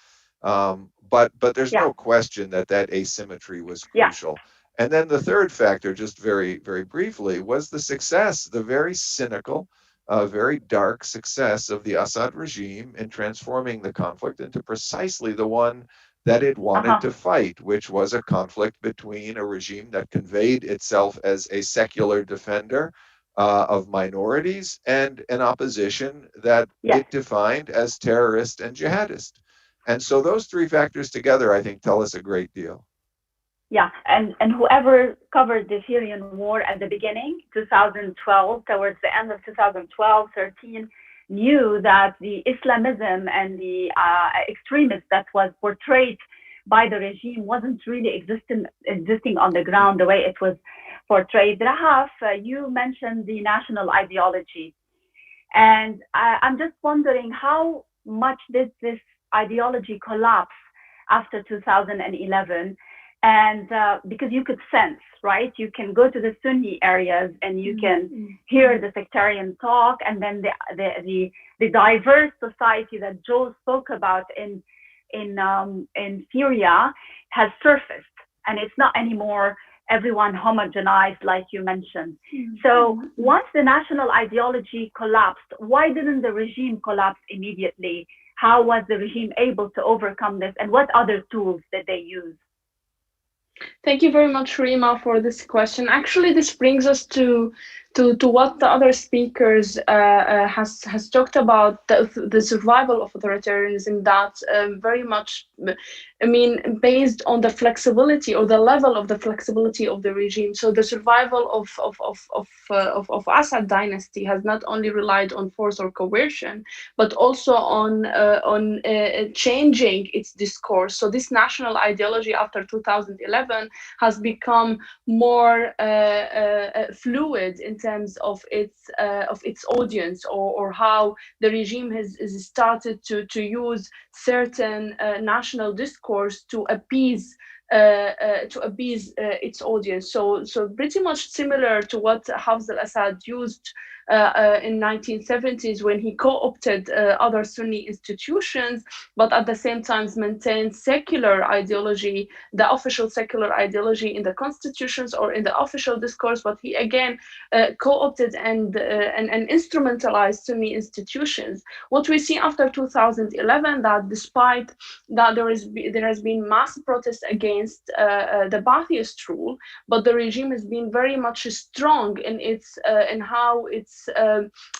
But there's no question that that asymmetry was crucial. And then the third factor, just very, very briefly, was the success, the very cynical, very dark success of the Assad regime in transforming the conflict into precisely the one that it wanted to fight, which was a conflict between a regime that conveyed itself as a secular defender of minorities and an opposition that it defined as terrorist and jihadist. And so those three factors together, I think, tell us a great deal. Yeah, and whoever covered the Syrian war at the beginning, 2012, towards the end of 2012, 13, knew that the Islamism and the extremism that was portrayed by the regime wasn't really existing on the ground the way it was portrayed. Rahaf, you mentioned the national ideology. And I'm just wondering how much did this ideology collapse after 2011? And because you could sense, right? You can go to the Sunni areas and you can hear the sectarian talk, and then the diverse society that Joe spoke about in Syria has surfaced, and it's not anymore everyone homogenized like you mentioned. So once the national ideology collapsed, why didn't the regime collapse immediately? How was the regime able to overcome this, and what other tools did they use? Thank you very much, Rima, for this question. Actually, this brings us to what the other speakers has talked about, the survival of authoritarianism, that very much, I mean, based on the flexibility or the level of the flexibility of the regime. So the survival of Assad dynasty has not only relied on force or coercion, but also on changing its discourse. So this national ideology after 2011 has become more fluid in terms of its audience, or how the regime has started to use certain national discourse to appease its audience. So pretty much similar to what Hafez al-Assad used in 1970s when he co-opted other Sunni institutions, but at the same time maintained secular ideology, the official secular ideology in the constitutions or in the official discourse, but he again co-opted and instrumentalized Sunni institutions. What we see after 2011, that despite that there has been mass protest against the Ba'athist rule, but the regime has been very much strong in its in how it's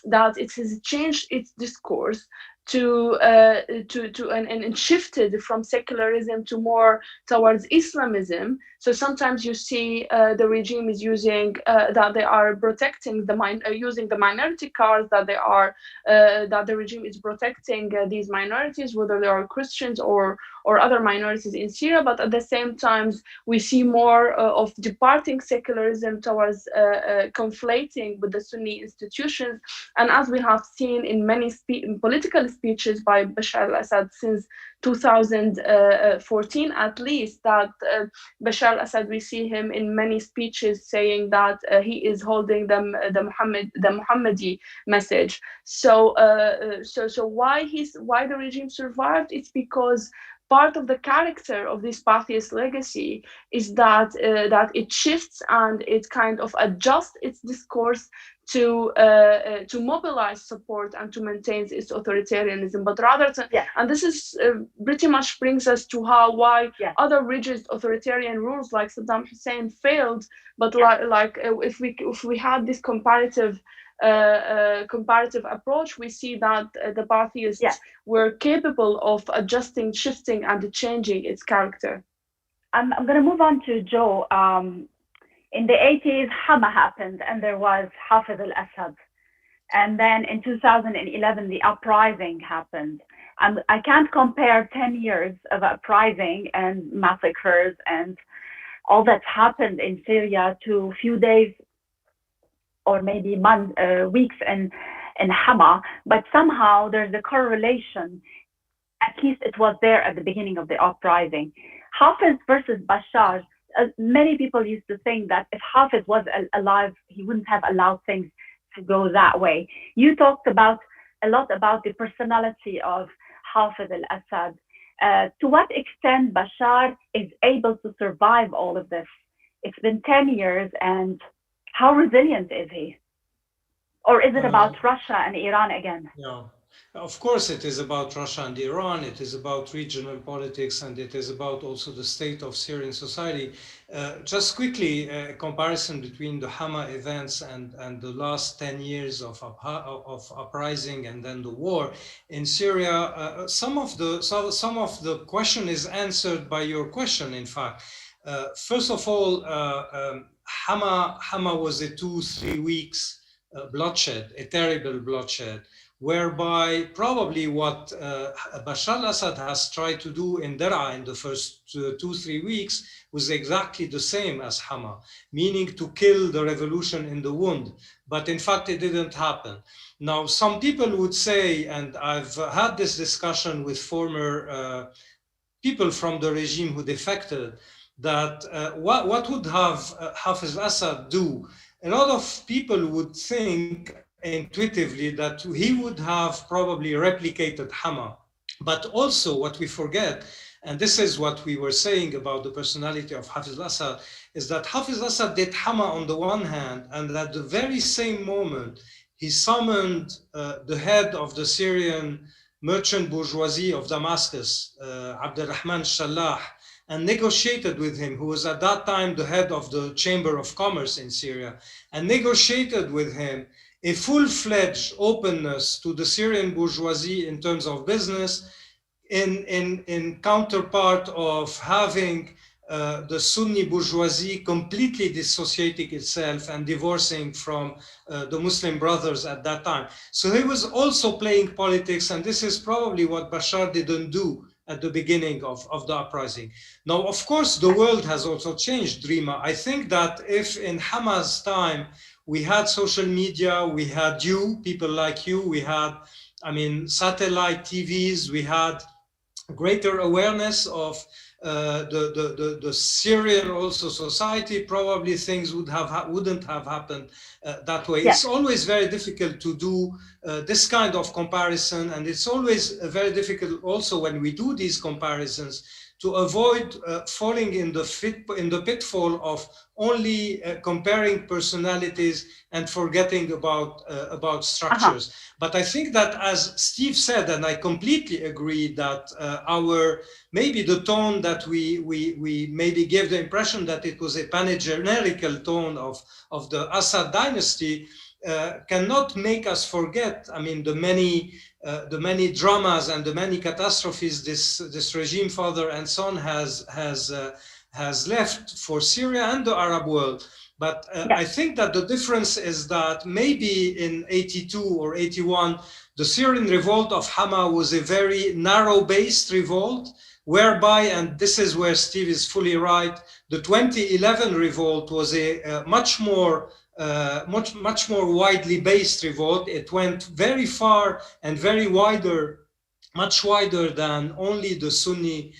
that it has changed its discourse and shifted from secularism to more towards Islamism. So sometimes you see the regime is using that they are protecting using the minority cards, that they are that the regime is protecting these minorities, whether they are Christians or other minorities in Syria. But at the same time, we see more of departing secularism towards conflating with the Sunni institutions. And as we have seen in many political speeches by Bashar al-Assad since 2014, at least, that Bashar al-Assad, we see him in many speeches saying that he is holding the Muhammadi message. So why the regime survived? It's because part of the character of this Ba'athist legacy is that it shifts and it kind of adjusts its discourse to mobilize support and to maintain its authoritarianism. But rather than, and this is pretty much brings us to why other rigid authoritarian rules like Saddam Hussein failed. But if we had this comparative approach, we see that the Ba'athists were capable of adjusting, shifting, and changing its character. I'm going to move on to Joe. In the 80s, Hama happened, and there was Hafez al-Assad. And then in 2011, the uprising happened. I can't compare 10 years of uprising and massacres and all that's happened in Syria to a few days or maybe weeks in Hama, but somehow there's a correlation at least it was there at the beginning of the uprising. Hafiz versus Bashar, many people used to think that if Hafiz was alive, he wouldn't have allowed things to go that way. You talked a lot about the personality of Hafiz al-Assad. To what extent Bashar is able to survive all of this? It's been 10 years, and how resilient is he? Or is it about Russia and Iran again? Yeah. Of course, it is about Russia and Iran. It is about regional politics, and it is about also the state of Syrian society. Just quickly, a comparison between the Hama events and the last 10 years of uprising and then the war in Syria. Some of the question is answered by your question. In fact, first of all, Hama was a 2-3 weeks bloodshed, a terrible bloodshed, whereby probably what Bashar al-Assad has tried to do in Daraa in the first 2-3 weeks was exactly the same as Hama, meaning to kill the revolution in the wound. But in fact, it didn't happen. Now, some people would say, and I've had this discussion with former people from the regime who defected, that what would have Hafiz al-Assad do? A lot of people would think intuitively that he would have probably replicated Hama. But also what we forget, and this is what we were saying about the personality of Hafiz al-Assad, is that Hafiz al-Assad did Hama on the one hand, and at the very same moment, he summoned the head of the Syrian merchant bourgeoisie of Damascus, Abdurrahman Shallah, and negotiated with him, who was at that time the head of the Chamber of Commerce in Syria, and negotiated with him a full-fledged openness to the Syrian bourgeoisie in terms of business, in counterpart of having the Sunni bourgeoisie completely dissociating itself and divorcing from the Muslim brothers at that time. So he was also playing politics, and this is probably what Bashar didn't do at the beginning of the uprising. Now, of course, the world has also changed, Rima. I think that if in Hama's time, we had social media, we had you, people like you, we had, satellite TVs, we had greater awareness of the Syrian also society, probably things wouldn't have happened that way. Yeah. It's always very difficult to do this kind of comparison, and it's always very difficult also when we do these comparisons to avoid falling in the pitfall of only comparing personalities and forgetting about structures. But I think that, as Steve said, and I completely agree, that maybe the tone that we maybe gave the impression that it was a panegyrical tone of the Assad dynasty cannot make us forget, the many dramas and the many catastrophes this regime, father and son, has left for Syria and the Arab world. But I think that the difference is that maybe in 82 or 81, the Syrian revolt of Hama was a very narrow-based revolt, whereby, and this is where Steve is fully right, the 2011 revolt was a much more widely based revolt. It went very far and much wider than only the Sunni,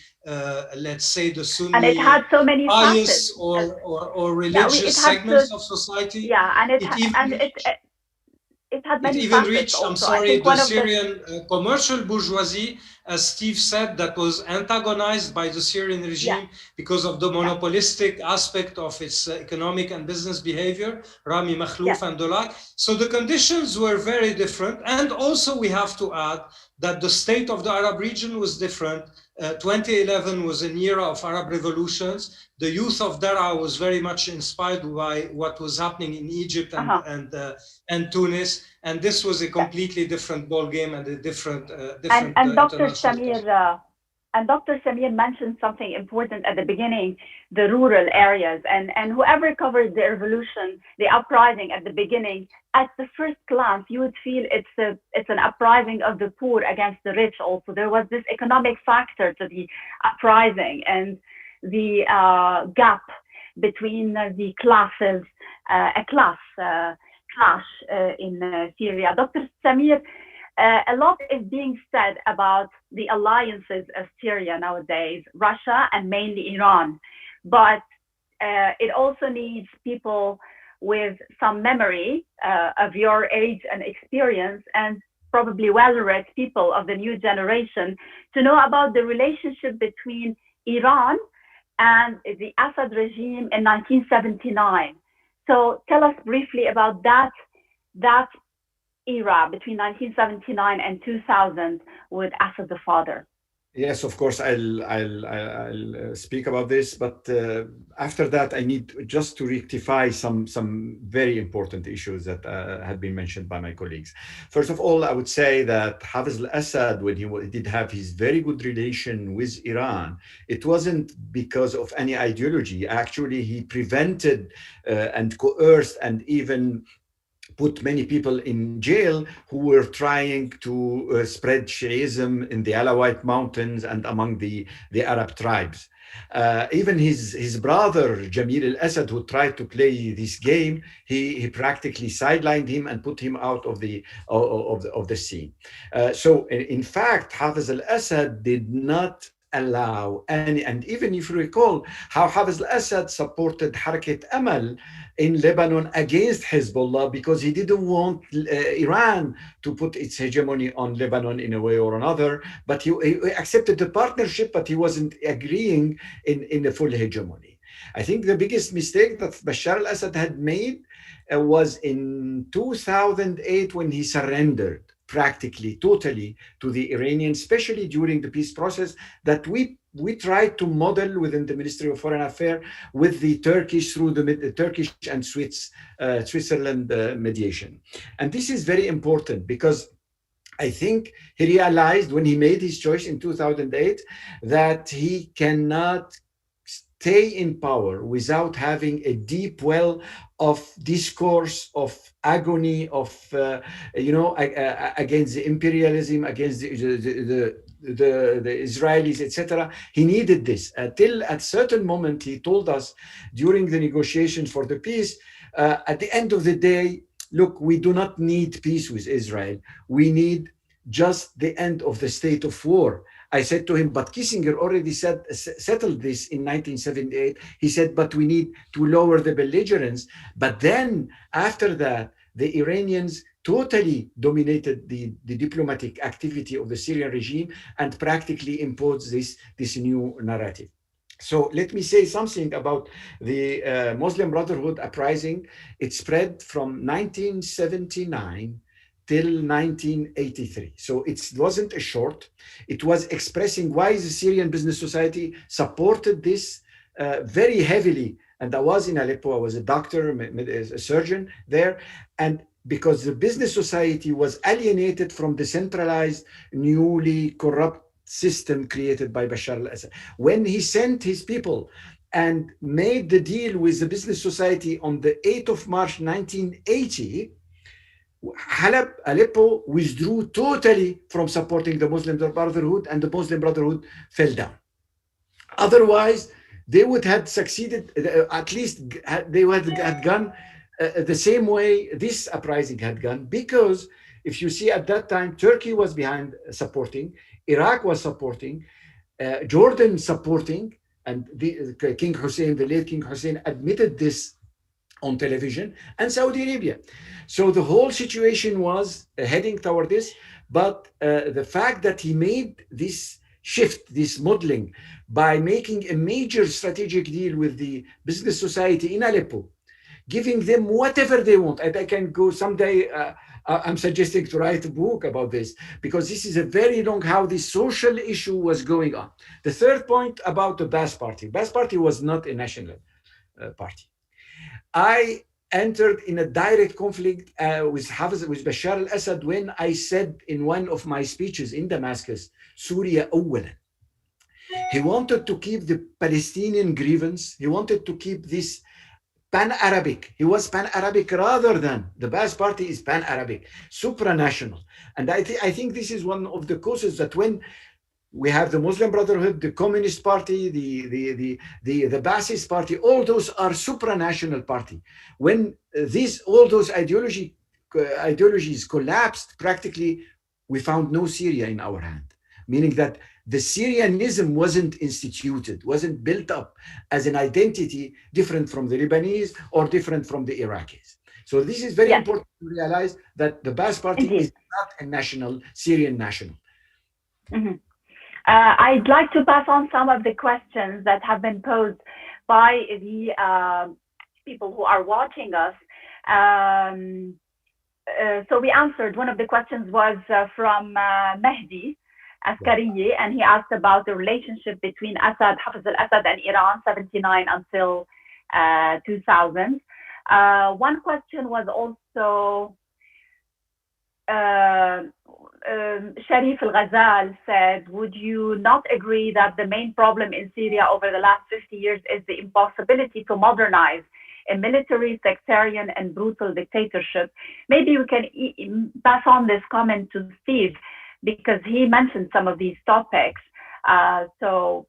let's say the Sunni, and it had so many bias or religious segments of society. Yeah, and it had many even facets reached, also. I'm sorry, the Syrian commercial bourgeoisie, as Steve said, that was antagonized by the Syrian regime because of the monopolistic aspect of its economic and business behavior, Rami Makhlouf and the like. So the conditions were very different. And also we have to add that the state of the Arab region was different. 2011 was an era of Arab revolutions. The youth of Daraa was very much inspired by what was happening in Egypt and Tunis, and this was a completely different ballgame and a different. And Dr. Samir mentioned something important at the beginning: the rural areas, and whoever covered the revolution, the uprising at the beginning, at the first glance, you would feel it's an uprising of the poor against the rich. Also, there was this economic factor to the uprising and the gap between the classes, a clash in Syria. Dr. Samir, A lot is being said about the alliances of Syria nowadays, Russia and mainly Iran. But it also needs people with some memory of your age and experience, and probably well-read people of the new generation, to know about the relationship between Iran and the Assad regime in 1979. So tell us briefly about that era between 1979 and 2000 with Assad the father. Yes, of course, I'll speak about this, but after that, I need just to rectify some very important issues that had been mentioned by my colleagues. First of all, I would say that Hafez al-Assad, when he did have his very good relation with Iran, it wasn't because of any ideology. Actually, he prevented and coerced and even put many people in jail who were trying to spread Shiism in the Alawite mountains and among the Arab tribes. Even his brother, Jamil al-Assad, who tried to play this game, he practically sidelined him and put him out of the scene. So in fact, Hafez al-Assad did not allow any, and even if you recall how Hafez al-Assad supported Harakat Amal in Lebanon against Hezbollah because he didn't want Iran to put its hegemony on Lebanon in a way or another, but he accepted the partnership, but he wasn't agreeing in the full hegemony. I think the biggest mistake that Bashar al-Assad had made was in 2008 when he surrendered practically totally to the Iranians, especially during the peace process that we tried to model within the Ministry of Foreign Affairs with the Turkish through the Turkish and Switzerland mediation. And this is very important because I think he realized when he made his choice in 2008 that he cannot stay in power without having a deep well of discourse, of agony, of against the imperialism, against the Israelis, etc. He needed this till at a certain moment he told us during the negotiations for the peace. At the end of the day, look, we do not need peace with Israel. We need just the end of the state of war. I said to him, but Kissinger already settled this in 1978. He said, but we need to lower the belligerence. But then after that, the Iranians totally dominated the diplomatic activity of the Syrian regime and practically imposed this new narrative. So let me say something about the Muslim Brotherhood uprising. It spread from 1979 till 1983. So it wasn't a short. It was expressing why the Syrian Business Society supported this very heavily. And I was in Aleppo, I was a doctor, a surgeon there. And because the business society was alienated from the centralized, newly corrupt system created by Bashar al-Assad. When he sent his people and made the deal with the business society on the 8th of March, 1980, Aleppo withdrew totally from supporting the Muslim Brotherhood, and the Muslim Brotherhood fell down. Otherwise, they would have succeeded, at least they would have gone the same way this uprising had gone, because if you see at that time, Turkey was behind supporting, Iraq was supporting, Jordan supporting, and King Hussein, the late King Hussein, admitted this on television, and Saudi Arabia. So the whole situation was heading toward this, but the fact that he made this shift, this modeling, by making a major strategic deal with the business society in Aleppo, giving them whatever they want. And I can go someday, I'm suggesting to write a book about this, because this is a very long, how the social issue was going on. The third point about the Ba'ath Party. Ba'ath Party was not a national party. I entered in a direct conflict with Bashar al-Assad when I said in one of my speeches in Damascus, Syria أولا. He wanted to keep the Palestinian grievance. He wanted to keep this pan-Arabic. He was pan-Arabic rather than the Ba'ath Party is pan-Arabic, supranational. And I think this is one of the causes that when we have the Muslim Brotherhood, the Communist Party, the Ba'athist Party, all those are supranational party. When all those ideologies collapsed, practically we found no Syria in our hand, meaning that the Syrianism wasn't instituted, wasn't built up as an identity different from the Lebanese or different from the Iraqis. So this is very Yes, important to realize that the Ba'ath Party indeed. is not a national, Syrian national. Mhm. I'd like to pass on some of the questions that have been posed by the people who are watching us. So we answered, one of the questions was from Mehdi Askariye, and he asked about the relationship between Assad, Hafiz al-Assad and Iran, 79 until 2000. One question was also, Sharif al-Ghazal said, would you not agree that the main problem in Syria over the last 50 years is the impossibility to modernize a military, sectarian, and brutal dictatorship? Maybe we can pass on this comment to Steve, because he mentioned some of these topics. So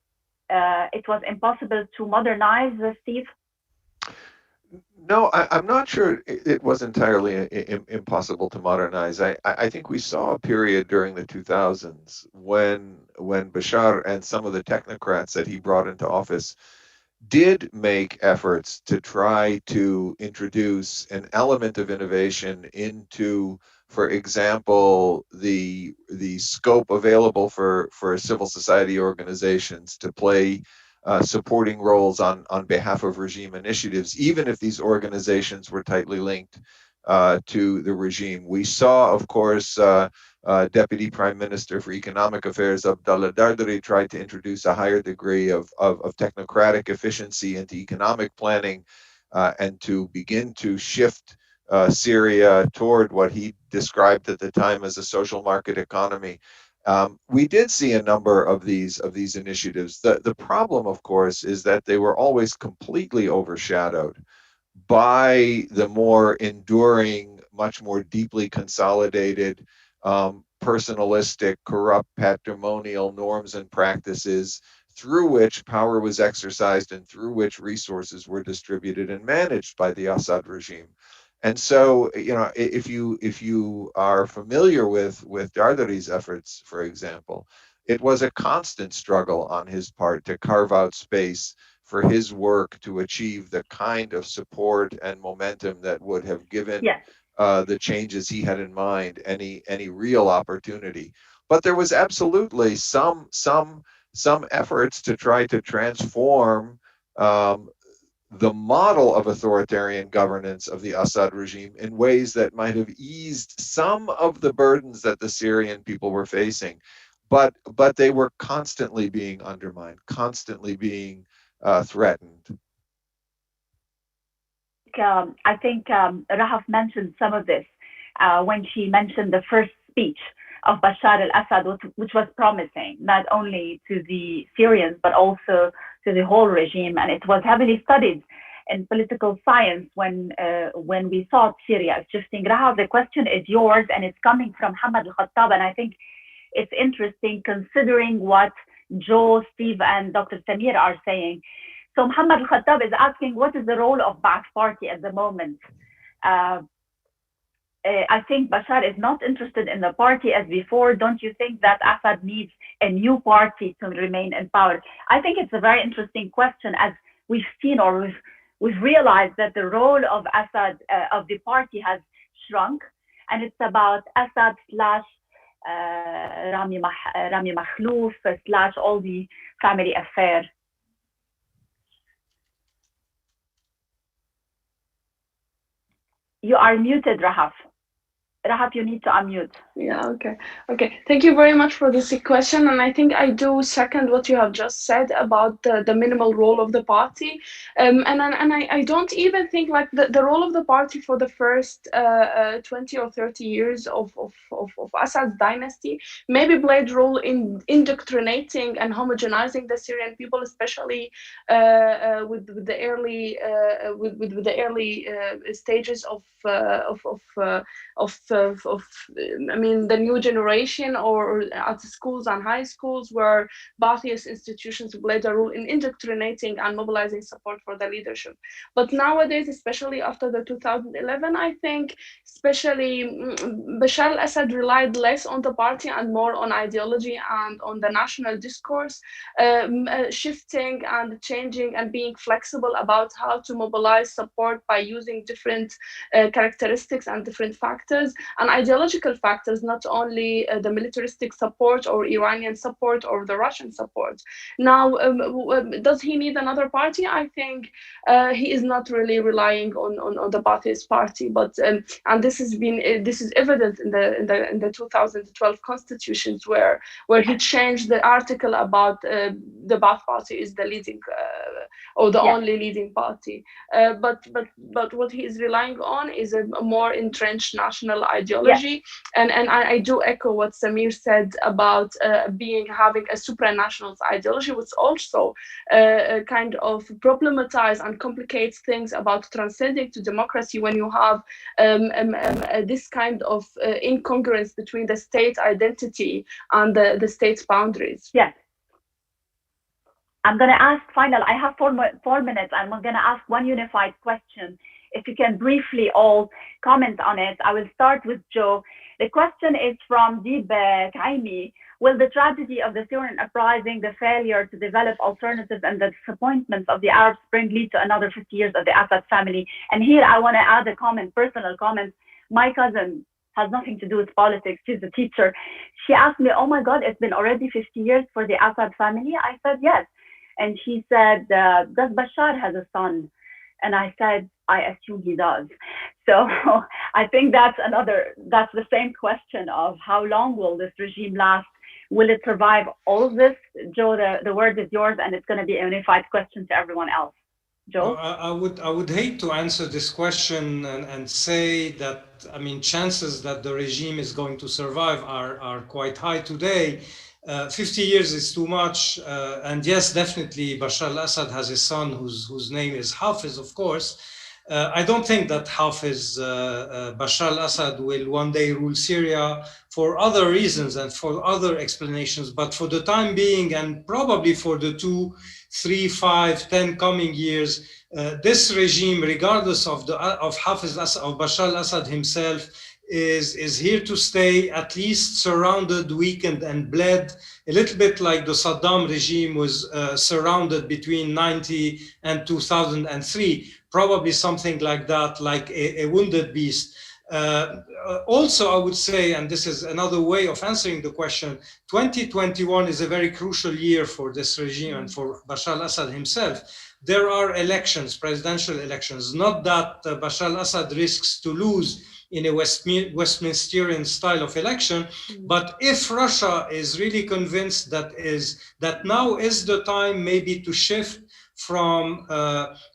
it was impossible to modernize, Steve? No, I'm not sure it was entirely impossible to modernize. I think we saw a period during the 2000s when Bashar and some of the technocrats that he brought into office did make efforts to try to introduce an element of innovation into, for example, the scope available for civil society organizations to play supporting roles on behalf of regime initiatives, even if these organizations were tightly linked to the regime. We saw, of course, Deputy Prime Minister for Economic Affairs Abdallah Dardari tried to introduce a higher degree of technocratic efficiency into economic planning and to begin to shift Syria toward what he described at the time as a social market economy. We did see a number of these initiatives. The problem, of course, is that they were always completely overshadowed by the more enduring, much more deeply consolidated, personalistic, corrupt, patrimonial norms and practices through which power was exercised and through which resources were distributed and managed by the Assad regime. And so, you know, if you are familiar with Dardari's efforts, for example, it was a constant struggle on his part to carve out space for his work to achieve the kind of support and momentum that would have given the changes he had in mind any real opportunity. But there was absolutely some efforts to try to transform the model of authoritarian governance of the Assad regime in ways that might have eased some of the burdens that the Syrian people were facing. But they were constantly being undermined, constantly being threatened. I think Rahaf mentioned some of this when she mentioned the first speech of Bashar al-Assad, which was promising, not only to the Syrians, but also to the whole regime. And it was heavily studied in political science when we thought Syria is shifting. Rahaf, the question is yours, and it's coming from Hamad al-Khattab. And I think it's interesting considering what Joe, Steve, and Dr. Samir are saying. So Muhammad al-Khattab is asking, what is the role of Ba'ath Party at the moment? I think Bashar is not interested in the party as before. Don't you think that Assad needs a new party to remain in power? I think it's a very interesting question, as we've seen, or we've realized that the role of Assad, of the party, has shrunk, and it's about Assad slash Rami Makhlouf slash all the family affair. You are muted, Rahaf. Rahaf, you need to unmute. Yeah, okay. Thank you very much for this question. And I think I do second what you have just said about the minimal role of the party. And I don't even think like the role of the party for the first 20 or 30 years of Assad's dynasty maybe played role in indoctrinating and homogenizing the Syrian people, especially with the early stages of mean, the new generation or at schools and high schools, where Ba'athist institutions played a role in indoctrinating and mobilizing support for the leadership. But nowadays, especially after the 2011, I think, especially Bashar al-Assad relied less on the party and more on ideology and on the national discourse, shifting and changing and being flexible about how to mobilize support by using different characteristics and different factors and ideological factors, not only the militaristic support or Iranian support or the Russian support. Now, does he need another party? I think he is not really relying on the Ba'athist party, but and this is evident in the 2012 constitutions where he changed the article about the Ba'ath party is the leading or the only leading party. But what he is relying on is a more entrenched national ideology. And I do echo what Samir said about having a supranational ideology, which also kind of problematize and complicates things about transcending to democracy when you have this kind of incongruence between the state identity and the state's boundaries. Yes. I'm going to ask I have 4 minutes, and I'm going to ask one unified question. If you can briefly all comment on it. I will start with Joe. The question is from Deeb Kaimi. Will the tragedy of the Syrian uprising, the failure to develop alternatives, and the disappointments of the Arab Spring lead to another 50 years of the Assad family? And here I want to add a comment, personal comment. My cousin has nothing to do with politics. She's a teacher. She asked me, oh my God, it's been already 50 years for the Assad family? I said, yes. And she said, does Bashar have a son? And I said, I assume he does. So I think that's the same question of how long will this regime last? Will it survive all of this? Joe, the word is yours, and it's going to be a unified question to everyone else. Joe? I would hate to answer this question and say that, I mean, chances that the regime is going to survive are quite high today. 50 years is too much, and yes, definitely Bashar al-Assad has a son whose name is Hafiz, of course. I don't think that Hafiz Bashar al-Assad will one day rule Syria for other reasons and for other explanations, but for the time being, and probably for the 2, 3, 5, 10 coming years, this regime, regardless of Hafiz of Bashar al-Assad himself, is here to stay, at least surrounded, weakened, and bled, a little bit like the Saddam regime was surrounded between 90 and 2003, probably something like that, like a wounded beast. Also, I would say, and this is another way of answering the question, 2021 is a very crucial year for this regime and for Bashar al-Assad himself. There are elections, presidential elections, not that Bashar al-Assad risks to lose in a Westminsterian style of election, but if Russia is really convinced that now is the time maybe to shift from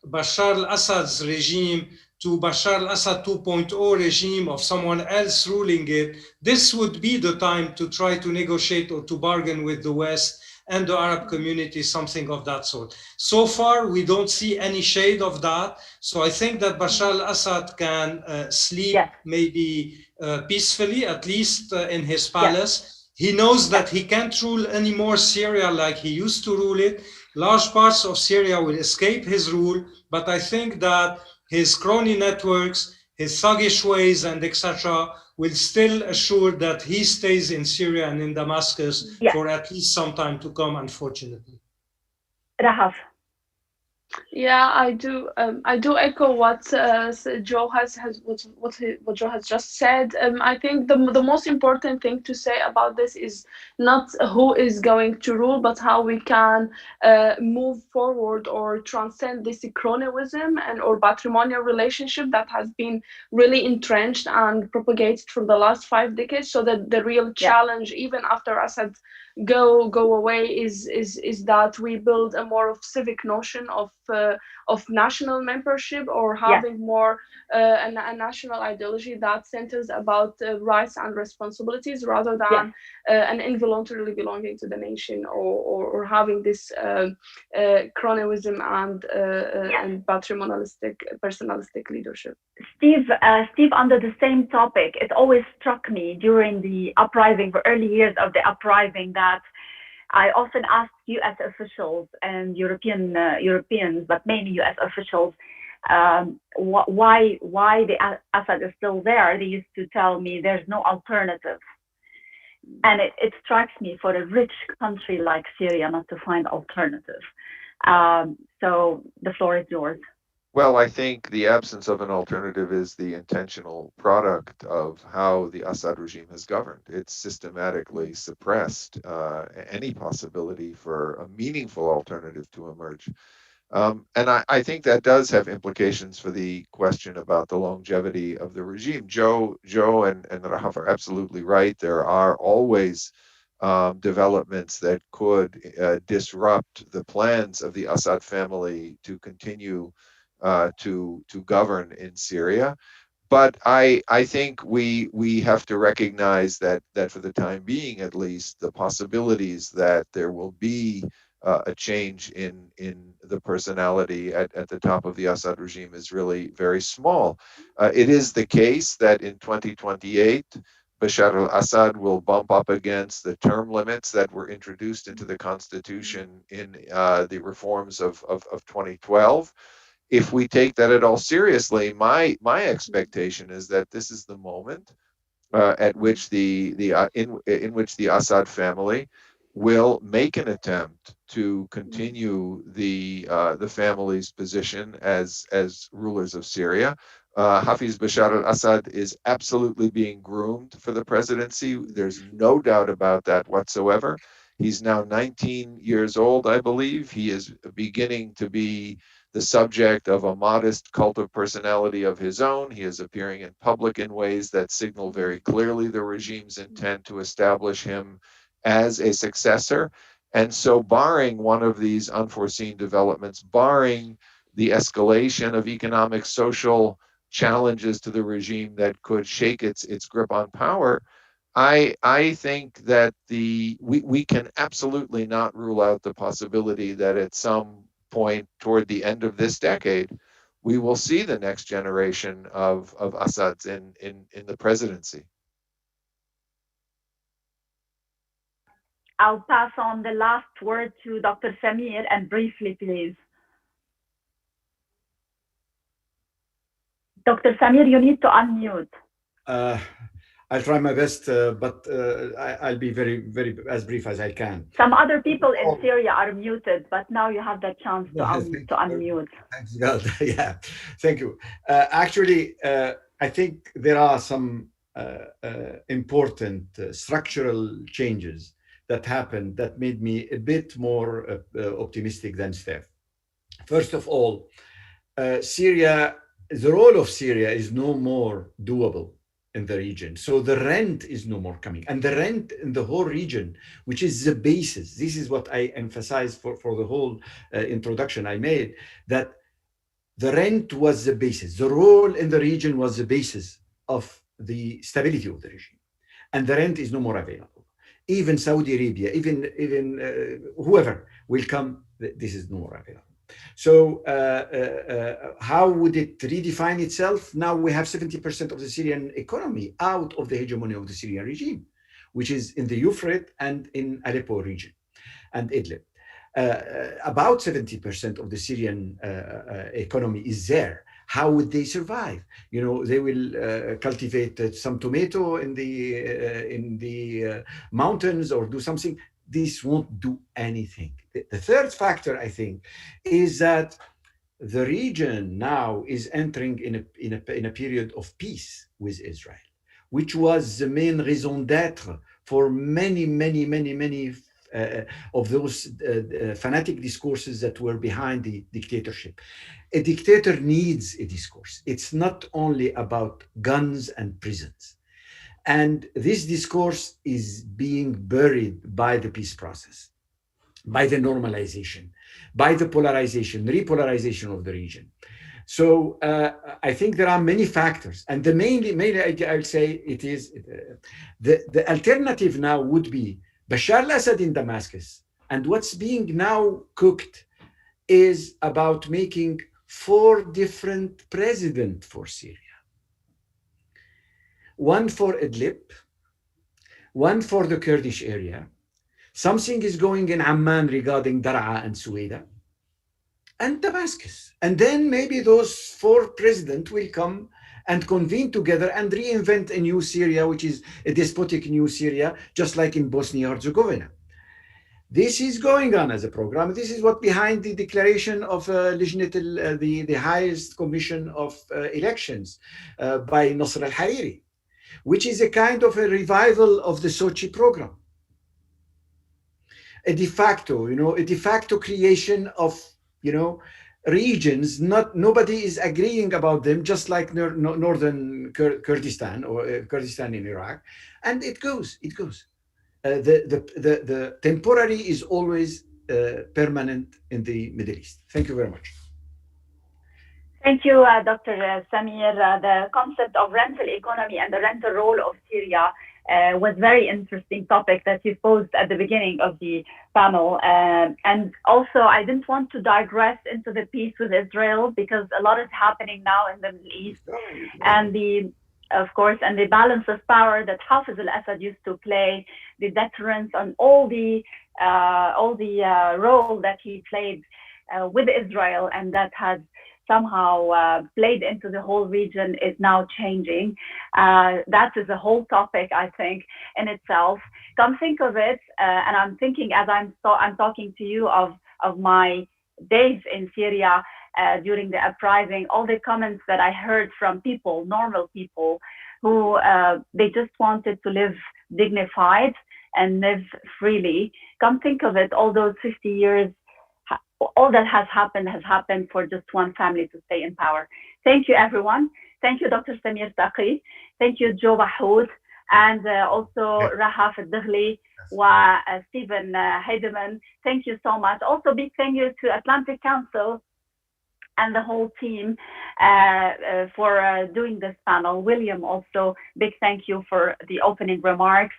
Bashar al-Assad's regime to Bashar al-Assad 2.0 regime of someone else ruling it, this would be the time to try to negotiate or to bargain with the West and the Arab community, something of that sort. So far, we don't see any shade of that. So I think that Bashar al-Assad can sleep maybe peacefully, at least in his palace. He knows that he can't rule anymore Syria like he used to rule it. Large parts of Syria will escape his rule, but I think that his crony networks, his thuggish ways, and etc., will still assure that he stays in Syria and in Damascus for at least some time to come, unfortunately. Rahaf. Yeah, I do echo what Joe what Joe has just said. I think the most important thing to say about this is not who is going to rule, but how we can move forward or transcend this cronyism or patrimonial relationship that has been really entrenched and propagated for the last 5 decades. So that the real challenge, even after Assad go away, is that we build a more of civic notion of national membership, or having more a national ideology that centers about rights and responsibilities rather than an involuntarily belonging to the nation, or having this cronyism and patrimonialistic, personalistic leadership. Steve, under the same topic, it always struck me during the uprising, the early years of the uprising, that I often asked U.S. officials and Europeans, but mainly U.S. officials, why the Assad is still there. They used to tell me there's no alternative. And it strikes me for a rich country like Syria not to find alternative. So the floor is yours. Well, I think the absence of an alternative is the intentional product of how the Assad regime has governed. It's systematically suppressed any possibility for a meaningful alternative to emerge. And I think that does have implications for the question about the longevity of the regime. Joe and Rahaf are absolutely right. There are always developments that could disrupt the plans of the Assad family to continue to govern in Syria. But I think we have to recognize that for the time being, at least, the possibilities that there will be a change in the personality at the top of the Assad regime is really very small. It is the case that in 2028, Bashar al-Assad will bump up against the term limits that were introduced into the constitution in the reforms of 2012. If we take that at all seriously, my expectation is that this is the moment at which in which the Assad family will make an attempt to continue the family's position as rulers of Syria. Hafiz Bashar al-Assad is absolutely being groomed for the presidency. There's no doubt about that whatsoever. He's now 19 years old, I believe. He is beginning to be the subject of a modest cult of personality of his own. He is appearing in public in ways that signal very clearly the regime's intent to establish him as a successor. And so, barring one of these unforeseen developments, barring the escalation of economic, social challenges to the regime that could shake its grip on power, I think that we can absolutely not rule out the possibility that at some point toward the end of this decade, we will see the next generation of Assads in the presidency. I'll pass on the last word to Dr. Samir, and briefly, please. Dr. Samir, you need to unmute. I'll try my best, but I'll be very as brief as I can. Some other people in Syria are muted, but now you have the chance to unmute. Thanks, God. Yeah, thank you. Actually, I think there are some important structural changes that happened that made me a bit more optimistic than Steph. First of all, Syria, the role of Syria is no more doable in the region. So the rent is no more coming. And the rent in the whole region, which is the basis, this is what I emphasized for the whole introduction I made, that the rent was the basis. The role in the region was the basis of the stability of the regime. And the rent is no more available. Even Saudi Arabia, even whoever will come, this is no more available. So how would it redefine itself? Now we have 70% of the Syrian economy out of the hegemony of the Syrian regime, which is in the Euphrates and in Aleppo region and Idlib. About 70% of the Syrian economy is there. How would they survive? You know, they will cultivate some tomato in the mountains or do something. This won't do anything. The third factor, I think, is that the region now is entering in a period of peace with Israel, which was the main raison d'être for many of those fanatic discourses that were behind the dictatorship. A dictator needs a discourse. It's not only about guns and prisons. And this discourse is being buried by the peace process, by the normalization, by the polarization, repolarization of the region. So I think there are many factors. And the mainly I'll say it is, the alternative now would be Bashar al-Assad in Damascus. And what's being now cooked is about making 4 different presidents for Syria. one for Idlib, one for the Kurdish area. Something is going in Amman regarding Daraa and Suwaida and Damascus. And then maybe those 4 presidents will come and convene together and reinvent a new Syria, which is a despotic new Syria, just like in Bosnia-Herzegovina. This is going on as a program. This is what behind the declaration of the highest commission of elections by Nasr al-Hariri, which is a kind of a revival of the Sochi program. A de facto creation of, regions, nobody is agreeing about them, just like northern Kurdistan or Kurdistan in Iraq, and it goes. The temporary is always permanent in the Middle East. Thank you very much. Thank you, Dr. Samir. The concept of rental economy and the rental role of Syria was very interesting topic that you posed at the beginning of the panel. And also, I didn't want to digress into the peace with Israel because a lot is happening now in the Middle East. And the balance of power that Hafez al-Assad used to play, the deterrence on all the role that he played with Israel, and that has somehow played into the whole region is now changing. That is a whole topic, I think, in itself. Come think of it, and I'm thinking as I'm talking to you of my days in Syria during the uprising, all the comments that I heard from people, normal people, who they just wanted to live dignified and live freely. Come think of it, all those 50 years, all that has happened for just one family to stay in power. Thank you, everyone. Thank you, Dr. Samir Taqi. Thank you, Joe Bahoud, and also Rahaf al-Daghli and Stephen Heidemann. Thank you so much. Also, big thank you to Atlantic Council and the whole team for doing this panel. William, also, big thank you for the opening remarks.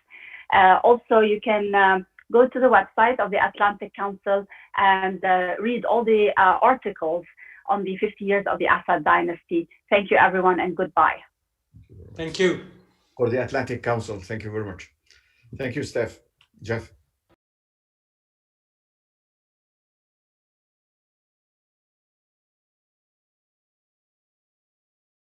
Also, you can go to the website of the Atlantic Council and read all the articles on the 50 years of the Assad dynasty. Thank you, everyone, and goodbye. Thank you. For the Atlantic Council, thank you very much. Thank you, Jeff.